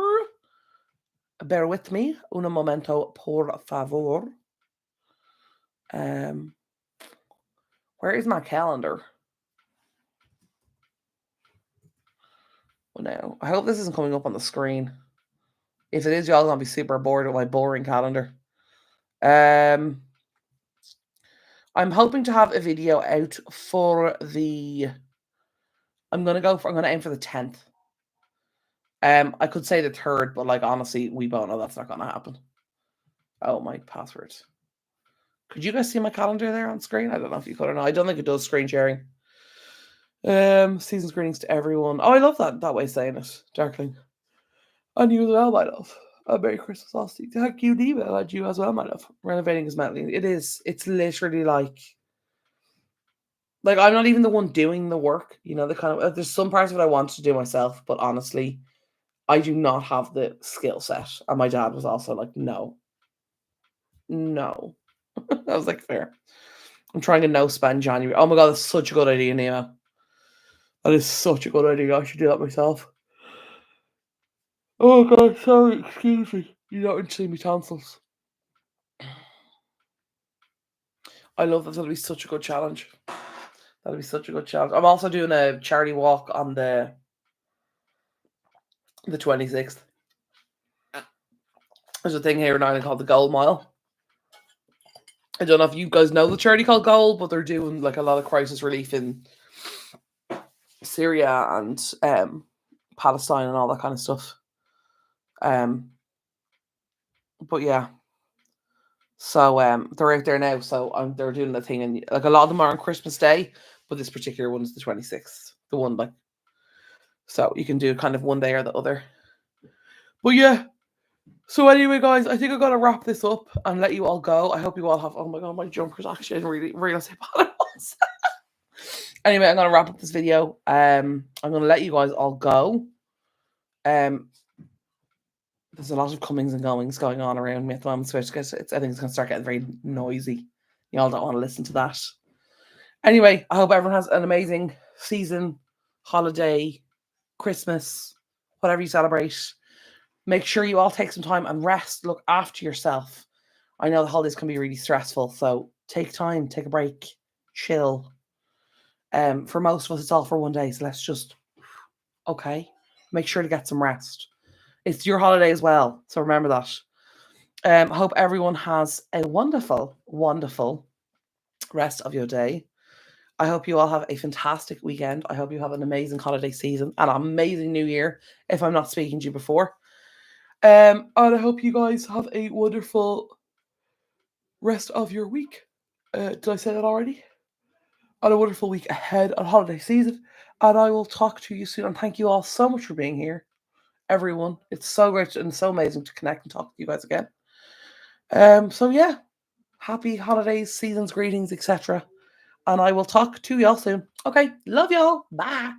bear with me, un momento, por favor. Where is my calendar? Oh, no. I hope this isn't coming up on the screen. If it is, y'all gonna be super bored with my boring calendar. I'm hoping to have a video out for the. I'm gonna aim for the 10th. I could say the 3rd, but like honestly, we both know that's not gonna happen. Oh, my passwords. Could you guys see my calendar there on screen? I don't know if you could or not. I don't think it does screen sharing. Season's greetings to everyone. Oh, I love that way of saying it, Darkling. And you as well, my love. Merry Christmas, Austin. Thank you, Neva, and you as well, my love. Renovating is mentally. It is. It's literally like I'm not even the one doing the work. You know, the kind of there's some parts of it I want to do myself, but honestly, I do not have the skill set. And my dad was also like, no. I was like, fair. I'm trying to no spend January. Oh my god, that's such a good idea, Nemo. That is such a good idea. I should do that myself. Oh god, sorry, excuse me. You don't see me tonsils. I love that. That'll be such a good challenge. That'll be such a good challenge. I'm also doing a charity walk on the 26th. There's a thing here in Ireland called the Gold Mile. I don't know if you guys know the charity called Gold, but they're doing like a lot of crisis relief in Syria and Palestine and all that kind of stuff. But yeah. So they're out there now. So they're doing the thing, and like a lot of them are on Christmas Day, but this particular one is the 26th. The one like, so you can do kind of one day or the other. But yeah. So anyway, guys, I think I'm gonna wrap this up and let you all go. I hope you all have. Oh my god, my jumper's actually I didn't really realize how bad it was. Anyway, I'm gonna wrap up this video. I'm gonna let you guys all go. There's a lot of comings and goings going on around me at the moment, so I think it's gonna start getting very noisy. Y'all don't want to listen to that. Anyway, I hope everyone has an amazing season, holiday, Christmas, whatever you celebrate. Make sure you all take some time and rest. Look after yourself. I know the holidays can be really stressful, so take time, take a break, chill. For most of us, it's all for one day, so let's just make sure to get some rest. It's your holiday as well, so remember that. I hope everyone has a wonderful, wonderful rest of your day. I hope you all have a fantastic weekend. I hope you have an amazing holiday season and an amazing new year, if I'm not speaking to you before. And I hope you guys have a wonderful rest of your week. Did I say that already? And a wonderful week ahead on holiday season. And I will talk to you soon. And thank you all so much for being here, everyone. It's so great and so amazing to connect and talk to you guys again. So yeah, happy holidays, seasons, greetings, etc. And I will talk to y'all soon. Okay, love y'all. Bye.